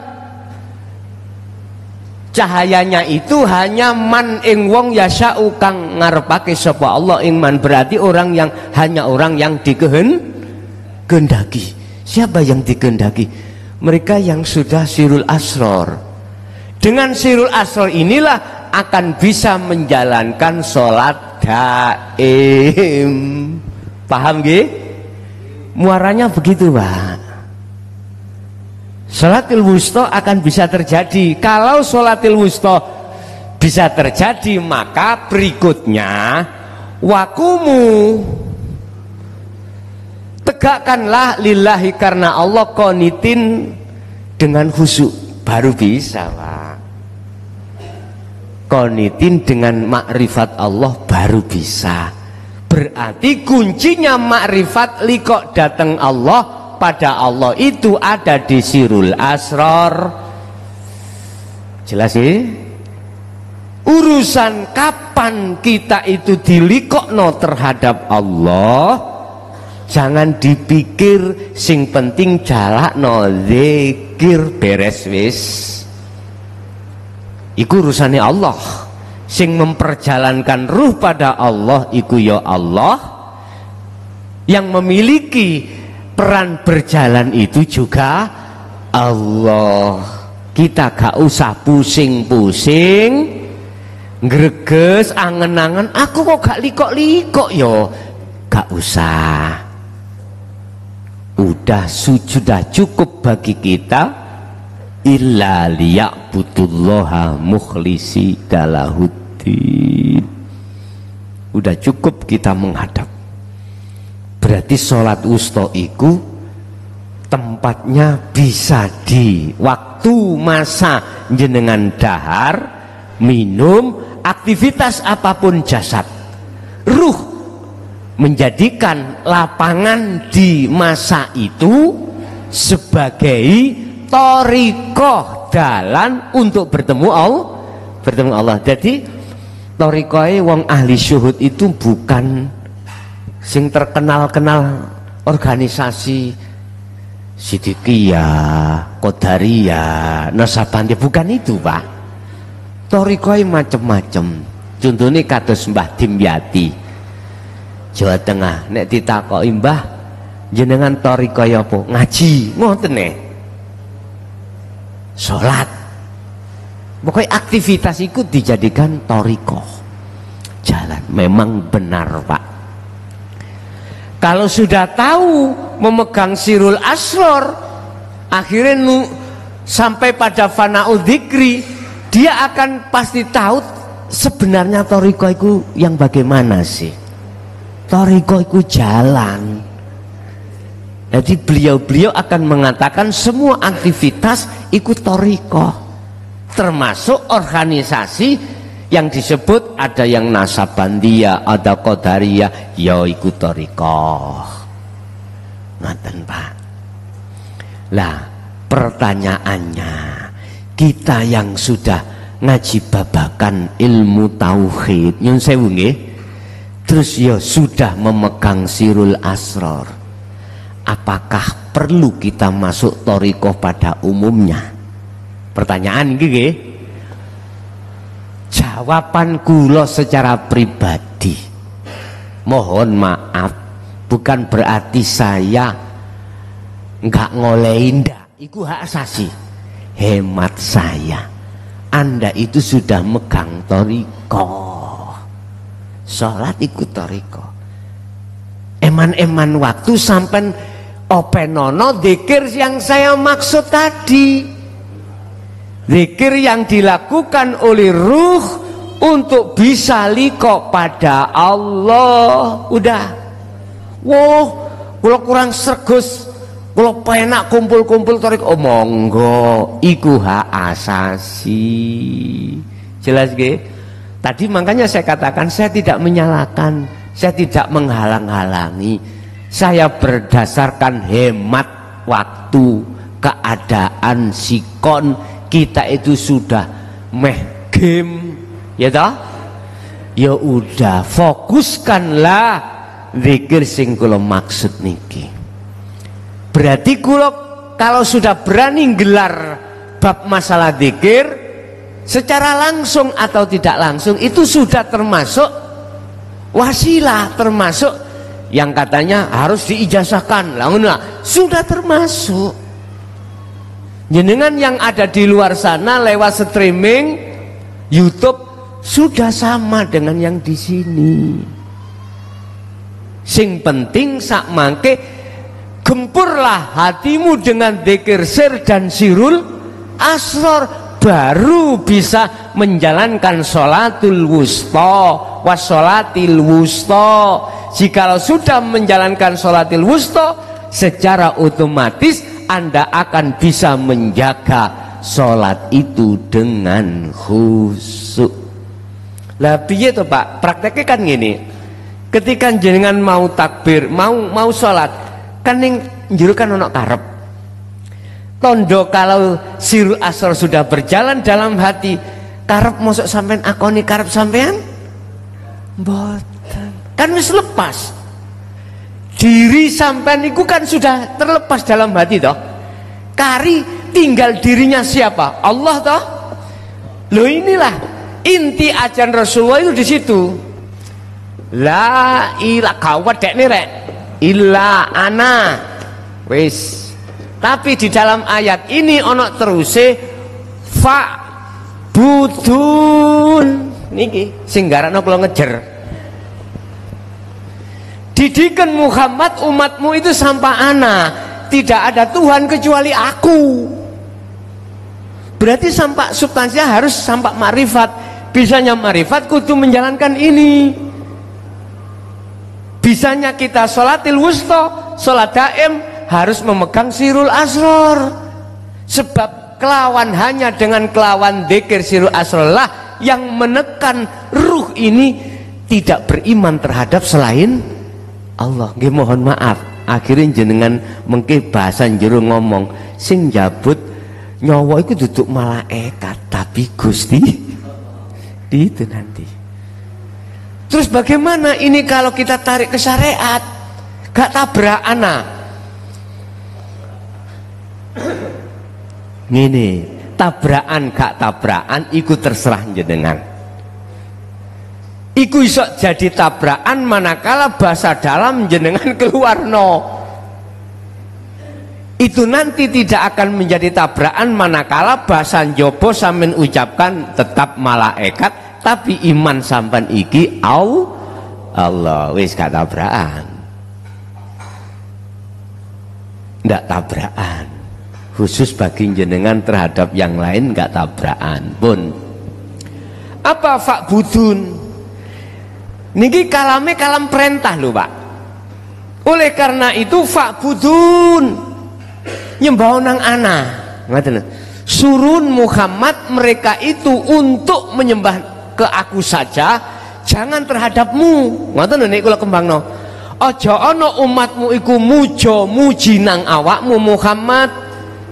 cahayanya itu hanya man ing wong yasa'u kang ngarepake sapa Allah ing man, berarti orang yang hanya orang yang dikehendaki. Siapa yang dikehendaki? Mereka yang sudah sirul asror. Dengan sirul asror inilah akan bisa menjalankan sholat daim. Paham nggih? Muaranya begitu, Pak. Sholatil wusta akan bisa terjadi. Kalau sholatil wusta bisa terjadi, maka berikutnya wakumu, tegakkanlah lillahi karena Allah, qanitin dengan khusyuk, baru bisa, Pak. Qanitin dengan makrifat Allah baru bisa. Berarti kuncinya makrifat likok datang Allah pada Allah itu ada di sirul asror. Jelas sih? Urusan kapan kita itu dilikokno terhadap Allah, jangan dipikir, sing penting jalakno zikir, beres wis. Iku urusane Allah. Sing memperjalankan ruh pada Allah iku ya Allah. Yang memiliki peran berjalan itu juga Allah. Kita gak usah pusing-pusing, greges, angen-angen, aku kok gak likok-likok yo. Gak usah. Sudah cukup bagi kita. Illa liya'budullaha mukhlisi dalahuddin. Udah cukup kita menghadap. Berarti sholat wusta iku tempatnya bisa di waktu masa jenengan dahar, minum, aktivitas apapun jasad. Ruh menjadikan lapangan di masa itu sebagai thariqah, dalan untuk bertemu Allah. Jadi thariqahe wong ahli syuhud itu bukan sing terkenal-kenal organisasi Sidikiyah, Qadariyah, Nasabandiyah, bukan itu, Pak. Thariqahe macem-macem. Contohnya kados Mbah Dimyati Jawa Tengah, nek ditakoki Mbah jenengan thariqahe apa? Ngaji, ngoten nek. Sholat, pokoknya aktivitas itu dijadikan thariqah, jalan. Memang benar, Pak. Kalau sudah tahu memegang sirul asror, akhirnya sampai pada fana'u dzikri, dia akan pasti tahu sebenarnya thariqah itu yang bagaimana sih? Thariqah itu jalan. Jadi beliau-beliau akan mengatakan semua aktivitas ikut thariqah, termasuk organisasi yang disebut ada yang Nasabandiyah, ada Qadariyah, ya ikut thariqah. Ngaten Pak. Lah pertanyaannya, kita yang sudah ngaji babakan ilmu tauhid nyun sewu nggih, terus ya sudah memegang sirul asrar, apakah perlu kita masuk thariqah pada umumnya? Pertanyaan iki nggih. Jawaban kula secara pribadi, mohon maaf, bukan berarti saya nggak ngolehin, ndak. Iku hak asasi. Hemat saya, Anda itu sudah megang thariqah. Sholat ikut thariqah. Eman-eman waktu sampai openono zikir yang saya maksud tadi. Zikir yang dilakukan oleh ruh untuk bisa liqa pada Allah. Udah. Wow, kalau kurang sergus, kalau penak kumpul-kumpul tarik, oh monggo, iku hak asasi. Jelas gak? Tadi makanya saya katakan saya tidak menyalahkan, saya tidak menghalang-halangi. Saya berdasarkan hemat waktu, keadaan sikon kita itu sudah meh game, ya toh? Ya udah, fokuskanlah zikir sing kula maksud niki. Berarti kalau sudah berani gelar bab masalah zikir secara langsung atau tidak langsung, itu sudah termasuk wasilah, termasuk yang katanya harus diijazahkan. Lah sudah termasuk. Jenengan yang ada di luar sana lewat streaming YouTube sudah sama dengan yang di sini. Sing penting sak mangke gempurlah hatimu dengan dzikir sir dan sirul asror, baru bisa menjalankan sholatul wusta wassolatil wusta. Jikalau sudah menjalankan sholatil wusta, secara otomatis Anda akan bisa menjaga sholat itu dengan khusyuk. Lah piye to Pak? Prakteknya kan gini. Ketika jenengan mau takbir, mau sholat, kan ning njero kan ono karep. Tondo kalau sirul asrar sudah berjalan dalam hati, karep mosok sampean akoni karep sampean? Mboten. Kan wis lepas. Diri sampean itu kan sudah terlepas dalam hati toh. Kari tinggal dirinya siapa? Allah toh. Loh inilah inti ajaran Rasulullah itu di situ. La ilaha kawat dek nih rek. Illa ana. Wis. Tapi di dalam ayat ini ono teruse fa budun niki sing garane kula ngejer. Didikan Muhammad umatmu itu sampah ana, tidak ada Tuhan kecuali aku. Berarti sampah substansinya harus sampah marifat. Bisanya marifat kudu menjalankan ini. Bisanya kita sholatil wusta, sholat daim, harus memegang sirul asror. Sebab kelawan hanya dengan kelawan dzikir sirul asror lah yang menekan ruh ini tidak beriman terhadap selain Allah. Nggih mohon maaf, akhirnya jenengan mengke bahasa jero ngomong sing jabut nyawa itu duduk malaikat tapi Gusti itu nanti. Terus bagaimana ini kalau kita tarik ke syariat? Gak tabrakan nah. Ngene, tabrakan gak tabrakan iku terserah jenengan. Iku iso jadi tabrakan manakala bahasa dalam jenengan keluar no. Itu nanti tidak akan menjadi tabrakan manakala bahasa jopo sampean ucapkan tetap malaikat, tapi iman sampan iki Allah wis gak tabrakan. Ndak tabrakan. Khusus bagi jenengan terhadap yang lain gak tabrakan pun. Apa fa'budun? Niki kalame kalam perintah lho Pak. Oleh karena itu fa'budun, nyembah nang ana. Ngaten. Surun Muhammad mereka itu untuk menyembah ke aku saja, jangan terhadapmu. Ngoten nek kula kembangno. Aja ana umatmu iku muji nang awakmu Muhammad,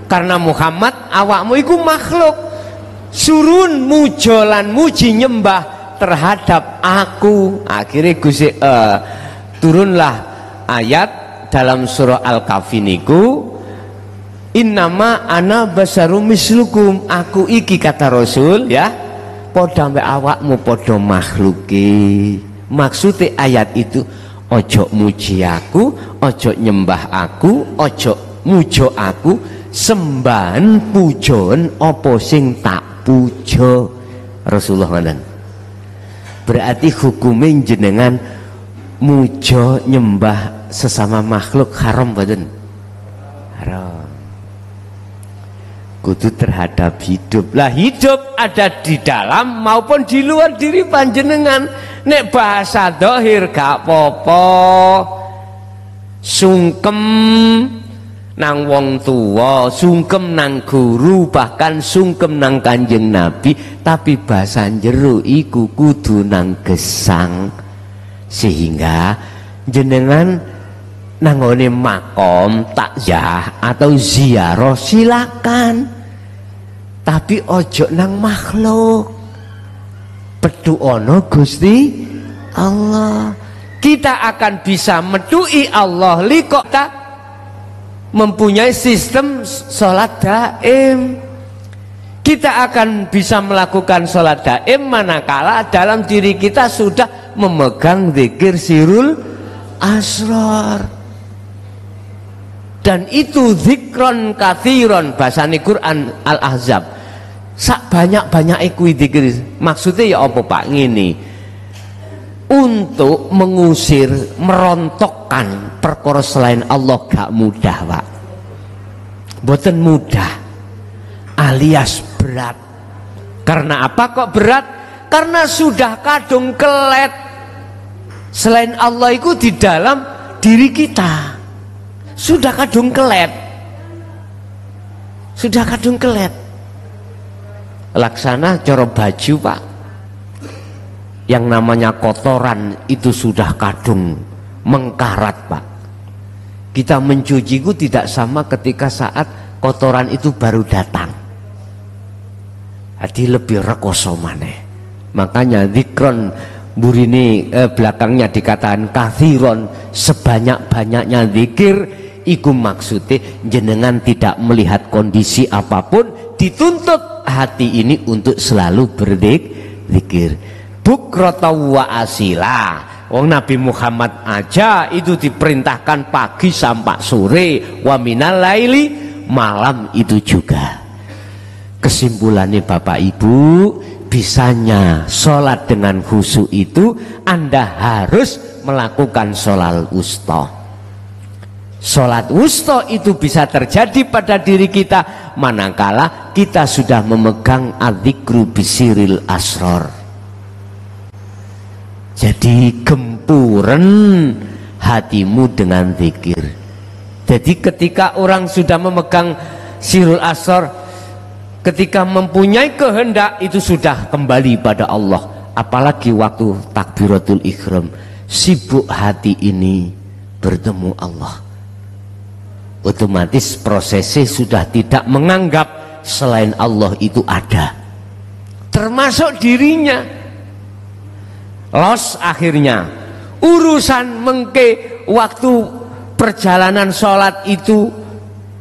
karena Muhammad awakmu iku makhluk. Surun mujo lan muji nyembah terhadap aku. Akhirnya Gusti turunlah ayat dalam surah Al-Kahfi niku, innama ana basarum mislukum, aku iki kata Rasul ya, padha mbek awakmu padha makhluke. Maksudnya ayat itu ojo muji aku, ojo nyembah aku, ojo mujo aku, sembahan pujon opo sing tak pujo. Rasulullah ngoten. Berarti hukumnya jenengan mujo nyembah sesama makhluk haram mboten? Haram. Kudu terhadap hidup. Lah hidup ada di dalam maupun di luar diri panjenengan. Nek bahasa dohir gak popo, sungkem nang wong tua, sungkem nang guru, bahkan sungkem nang Kanjeng Nabi, tapi bahasa jero iku kudu nang gesang. Sehingga jenengan nanggone makom takziah atau ziarah silakan, tapi ojo nang makhluk. Peduono Gusti Allah. Kita akan bisa medui Allah liko kita mempunyai sistem sholat daim. Kita akan bisa melakukan sholat daim manakala dalam diri kita sudah memegang zikir sirul asrar. Dan itu zikron kathiron, bahasane Quran Al-Ahzab. Sak banyak-banyak kuwi zikir. Maksudnya ya apa Pak? Ngene. Untuk mengusir, merontokkan perkara selain Allah gak mudah Pak. Boten mudah, alias berat. Karena apa kok berat? Karena sudah kadung kelet selain Allah itu di dalam diri kita. Sudah kadung kelet. Sudah kadung kelet. Laksana coro baju Pak, yang namanya kotoran itu sudah kadung mengkarat Pak. Kita mencuci itu tidak sama ketika saat kotoran itu baru datang. Jadi lebih rekoso maneh. Makanya zikron burini belakangnya dikatakan kathiron, sebanyak-banyaknya zikir. Iku maksudnya jenengan tidak melihat kondisi apapun, dituntut hati ini untuk selalu berzikir. Bukrata wa asila. Wong Nabi Muhammad aja itu diperintahkan pagi sampai sore, wa minal laili, malam itu juga. Kesimpulannya Bapak Ibu, bisanya sholat dengan khusyuk itu Anda harus melakukan sholat wusta. Sholat wusta itu bisa terjadi pada diri kita manakala kita sudah memegang adzikru bisiril asror. Jadi gempuren hatimu dengan zikir. Jadi ketika orang sudah memegang sirul asror, ketika mempunyai kehendak, itu sudah kembali pada Allah. Apalagi waktu takbiratul ihram, sibuk hati ini bertemu Allah. Otomatis prosesnya sudah tidak menganggap selain Allah itu ada, termasuk dirinya. Los akhirnya urusan mengke waktu perjalanan sholat itu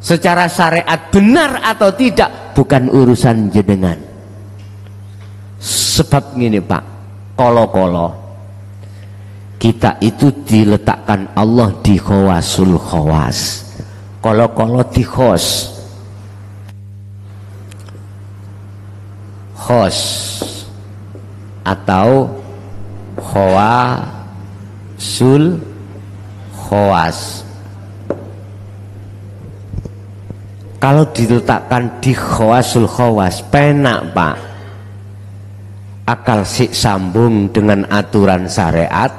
secara syariat benar atau tidak bukan urusan jenengan. Sebab gini Pak, kolo-kolo kita itu diletakkan Allah di khawasul khawas. Kolo-kolo di khos atau khawasul khawas. Kalau diletakkan di khawasul khawas penak Pak. akal sambung dengan aturan syariat,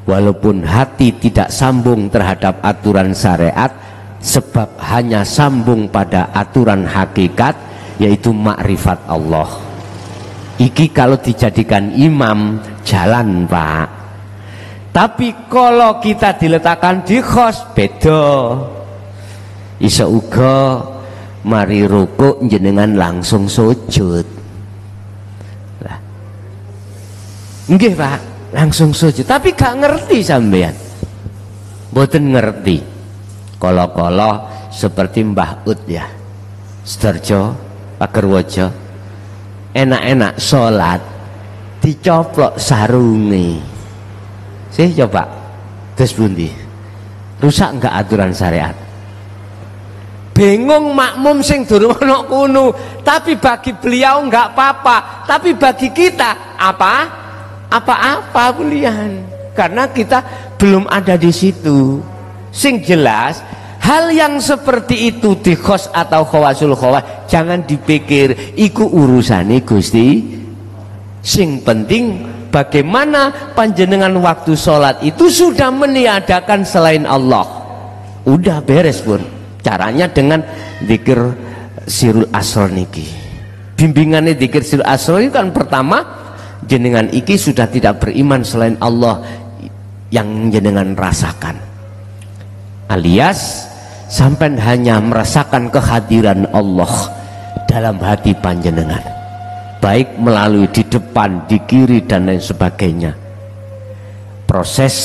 walaupun hati tidak sambung terhadap aturan syariat, sebab hanya sambung pada aturan hakikat, yaitu makrifat Allah. Iki kalau dijadikan imam jalan, Pak. Tapi kalau kita diletakkan di khos, beda. Iso uga mari rukuk jenengan langsung sujud. Lah. Nggih, Pak, langsung sujud. Tapi gak ngerti sampean. Mboten ngerti. Kala-kala seperti Mbah Ud ya. Sederjo, Pagerwojo. Enak-enak sholat dicoplok sarunge. Sih coba. Terus bundi. Rusak enggak aturan syariat? Bingung makmum sing durung ana kuno, tapi bagi beliau enggak apa-apa, tapi bagi kita apa-apa belian, karena kita belum ada di situ. Sing jelas hal yang seperti itu di khos atau khawasul khawas jangan dipikir iku urusane Gusti. Sing penting bagaimana panjenengan waktu sholat itu sudah meniadakan selain Allah. Udah beres pun. Caranya dengan zikir sirul asrar niki. Bimbingannya zikir sirul asrar itu kan pertama, jenengan iki sudah tidak beriman selain Allah yang jenengan rasakan. Alias sampai hanya merasakan kehadiran Allah dalam hati panjenengan, baik melalui di depan, di kiri dan lain sebagainya. Proses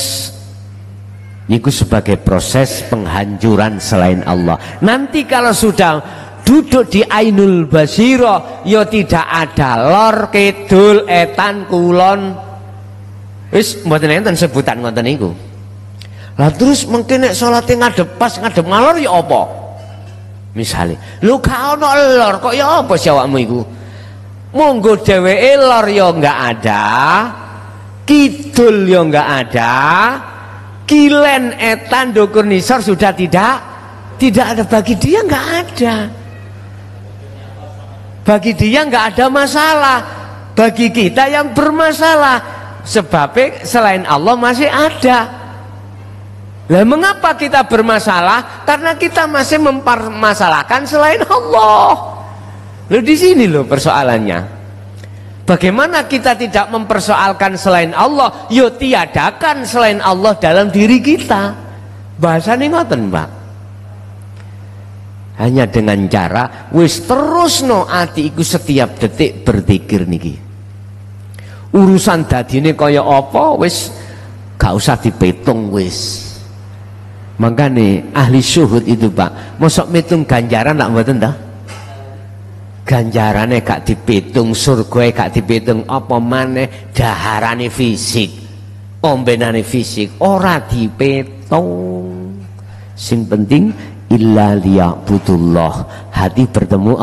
itu sebagai proses penghancuran selain Allah. Nanti kalau sudah duduk di Ainul Basiro, ya tidak ada lor, kidul, etan, kulon. Wis mboten enten sebutan ngoten niku. Lah terus mungkin nek salate ngadep pas ngadep ngalor ya apa? Misale, lho gak ono lor kok ya apa sih awakmu iku? Monggo dheweke lor ya enggak ada, kidul ya enggak ada, kilen etan dukur nisor sudah tidak ada, bagi dia enggak ada. Bagi dia enggak ada masalah, bagi kita yang bermasalah, sebab selain Allah masih ada. Lah mengapa kita bermasalah? Karena kita masih mempermasalahkan selain Allah. Loh di sini loh persoalannya. Bagaimana kita tidak mempersoalkan selain Allah? Yo tiadakan selain Allah dalam diri kita. Bahasane ngoten, Pak. Hanya dengan cara wis terusno ati iku setiap detik berzikir niki. Urusan dadine kaya apa wis gak usah dipetung wis. Makanya ahli syuhud itu, Pak, mosok mitung ganjaran tak mboten ta? Ganjarane gak dipitung, surgae gak dipitung, apa maneh daharane fisik, ombenane fisik ora dipitung. Sing penting illa liya'budullah, hati bertemu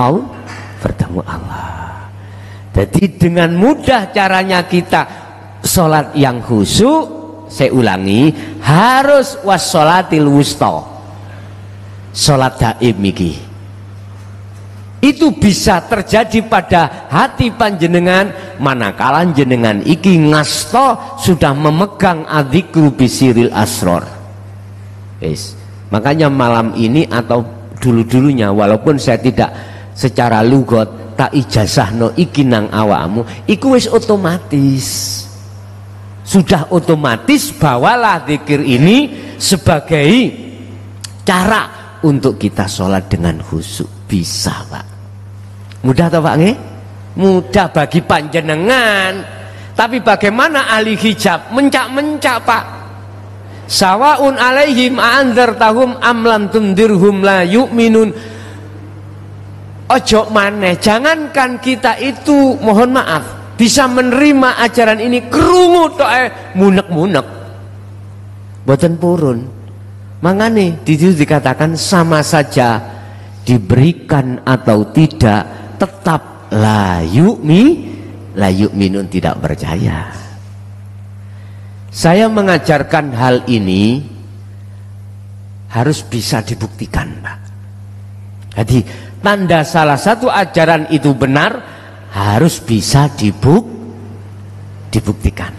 Allah. Jadi dengan mudah caranya kita sholat yang khusyuk. Saya ulangi, harus wassolatil wusta, sholat daim iki. Itu bisa terjadi pada hati panjenengan manakala jenengan iki ngasto sudah memegang adzikru bisiril asror. Yes. Makanya malam ini atau dulu-dulunya, walaupun saya tidak secara lugot tak ijazahno iki nang awakmu, iku wis otomatis. Sudah otomatis bawalah zikir ini sebagai cara untuk kita sholat dengan khusyuk. Bisa, Pak. Mudah atau Pak nggih? Mudah bagi panjenengan. Tapi bagaimana ahli hijab? Mencak-mencak, Pak. Sawaun alaihim a'andzartahum am lam tundirhum la yu'minun. Ojo maneh, jangankan kita itu mohon maaf bisa menerima ajaran ini, krungu tok munek-munek boten purun. Mangane di situ dikatakan sama saja diberikan atau tidak, tetap la yu'minun, tidak percaya. Saya mengajarkan hal ini harus bisa dibuktikan, Pak. Jadi tanda salah satu ajaran itu benar harus bisa dibuktikan.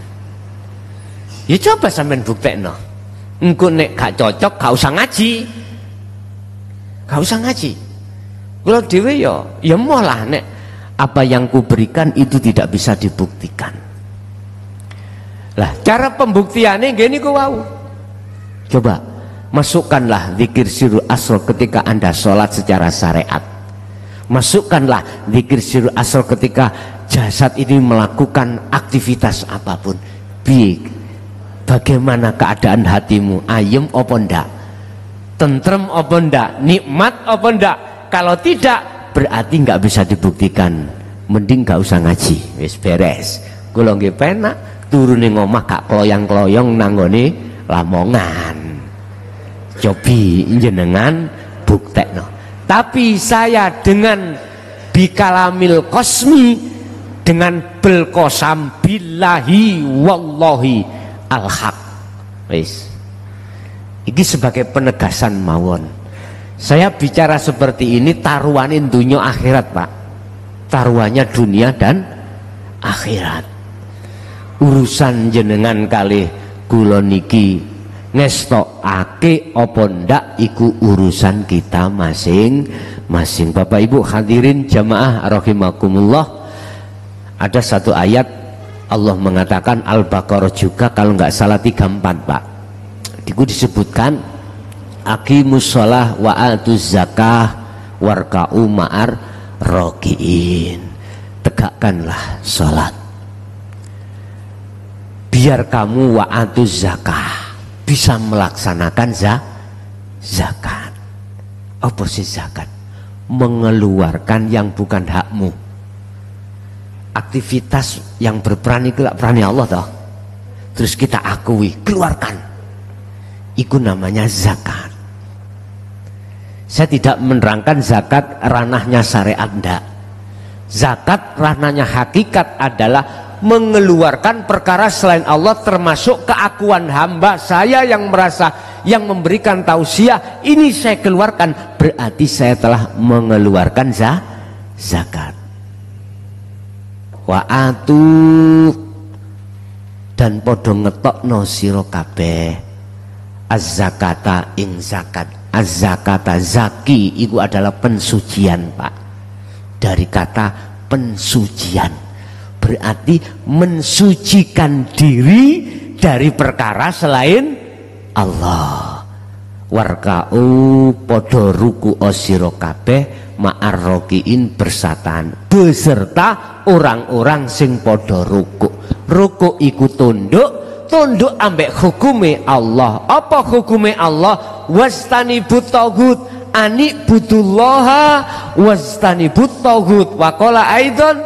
Ya coba sampean buktekno. Engko nek gak cocok gak usah ngaji. Gak usah ngaji. Kula dhewe ya malah nek apa yang kuberikan itu tidak bisa dibuktikan. Lah cara pembuktiannya gini ku wau. Coba masukkanlah zikir sirrul asrar ketika Anda sholat secara syariat. Masukkanlah zikir sirrul asrar ketika jasad ini melakukan aktivitas apapun. Bagaimana keadaan hatimu? Ayem apa ndak? Tentrem apa ndak? Nikmat apa ndak? Kalau tidak berarti nggak bisa dibuktikan. Mending nggak usah ngaji. Wis beres. Kula nggih penak turune ngomah gak kloyang-kloyong nanggone lamongan. Cobi jenengan buktekno. Tapi saya dengan bikalamil kosmi, dengan belkosam billahi wallahi al-haq. Wis. Iki sebagai penegasan mawon. Saya bicara seperti ini taruhanin dunia akhirat, Pak. Taruhannya dunia dan akhirat. Urusan jenengan kalih kula niki ngestokake apa ndak iku urusan kita masing-masing. Bapak Ibu hadirin jamaah rahimakumullah. Ada satu ayat Allah mengatakan Al-Baqarah juga kalau nggak salah 34, Pak. Itu disebutkan aqimus shalah wa atuz zakah warka'u ma'ar rakiin. Tegakkanlah salat, biar kamu wa'atuz zakah bisa melaksanakan zakat. Apa sih zakat? Mengeluarkan yang bukan hakmu. Aktivitas yang berperan itu perannya Allah toh. Terus kita akui, keluarkan. Itu namanya zakat. Saya tidak menerangkan zakat ranahnya syariat, enggak. Zakat ranahnya hakikat adalah mengeluarkan perkara selain Allah, termasuk keakuan hamba saya yang merasa yang memberikan tausiah ini saya keluarkan, berarti saya telah mengeluarkan zakat. Wa'atu dan podo ngetokno sira kabeh az-zakata ing zakat. Az-zakata zaki itu adalah pensucian, Pak. Dari kata pensucian berarti mensucikan diri dari perkara selain Allah. Warka'u podo ruku osiro kabeh ma'ar rokiin bersatan beserta orang-orang sing podo ruku. Ruku iku tunduk ambek hukume Allah. Apa hukume Allah? Wastanibut taghut ani budullaha wastanibut taghut. Wa qala aidan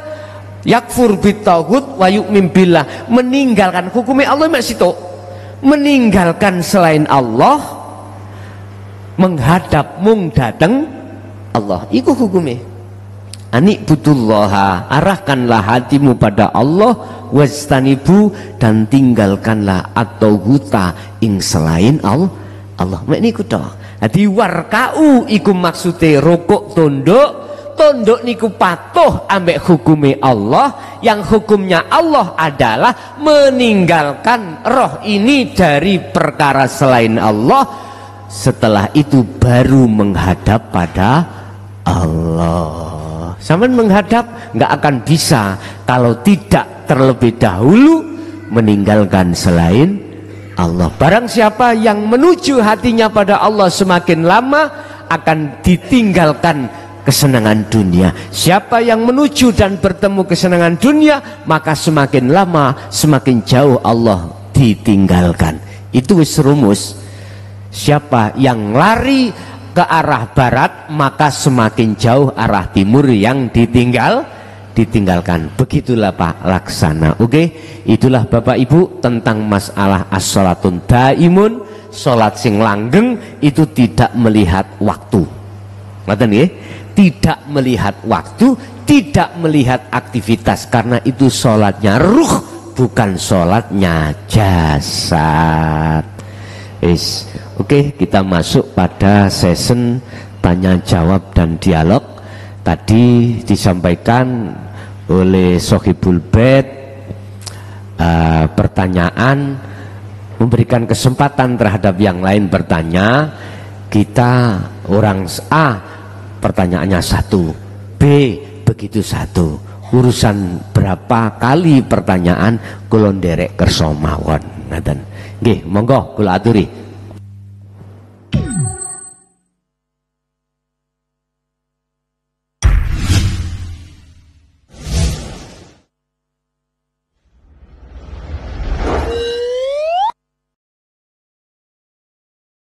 yakfur bitaghut wa yu'min billah. Meninggalkan hukumnya Allah maksito, meninggalkan selain Allah, menghadap mung dateng Allah. Iku hukumnya. Ani budullaha, arahkanlah hatimu pada Allah, wastanibu dan tinggalkanlah at-taghuta ing selain Allah. Mek niku to. Dadi warka'u iku maksude rukuk tunduk niku patuh ambek hukume Allah, yang hukumnya Allah adalah meninggalkan roh ini dari perkara selain Allah. Setelah itu baru menghadap pada Allah. Sampai menghadap nggak akan bisa kalau tidak terlebih dahulu meninggalkan selain Allah. Barang siapa yang menuju hatinya pada Allah semakin lama akan ditinggalkan kesenangan dunia. Siapa yang menuju dan bertemu kesenangan dunia, maka semakin lama semakin jauh Allah ditinggalkan. Itu wis rumus. Siapa yang lari ke arah barat, maka semakin jauh arah timur yang ditinggalkan. Begitulah Pak laksana. Oke, itulah Bapak Ibu tentang masalah as-sholatun daimun. Sholat sing langgeng itu tidak melihat waktu. Ngoten nggih? Tidak melihat waktu, tidak melihat aktivitas, karena itu sholatnya ruh, bukan sholatnya jasad. Oke, kita masuk pada session tanya jawab dan dialog. Tadi disampaikan oleh Sohibul Bait pertanyaan, memberikan kesempatan terhadap yang lain bertanya. Kita orang A pertanyaannya 1, B begitu 1. Urusan berapa kali pertanyaan kula nderek kersa mawon. Ngoten. Nggih, monggo kula aturi.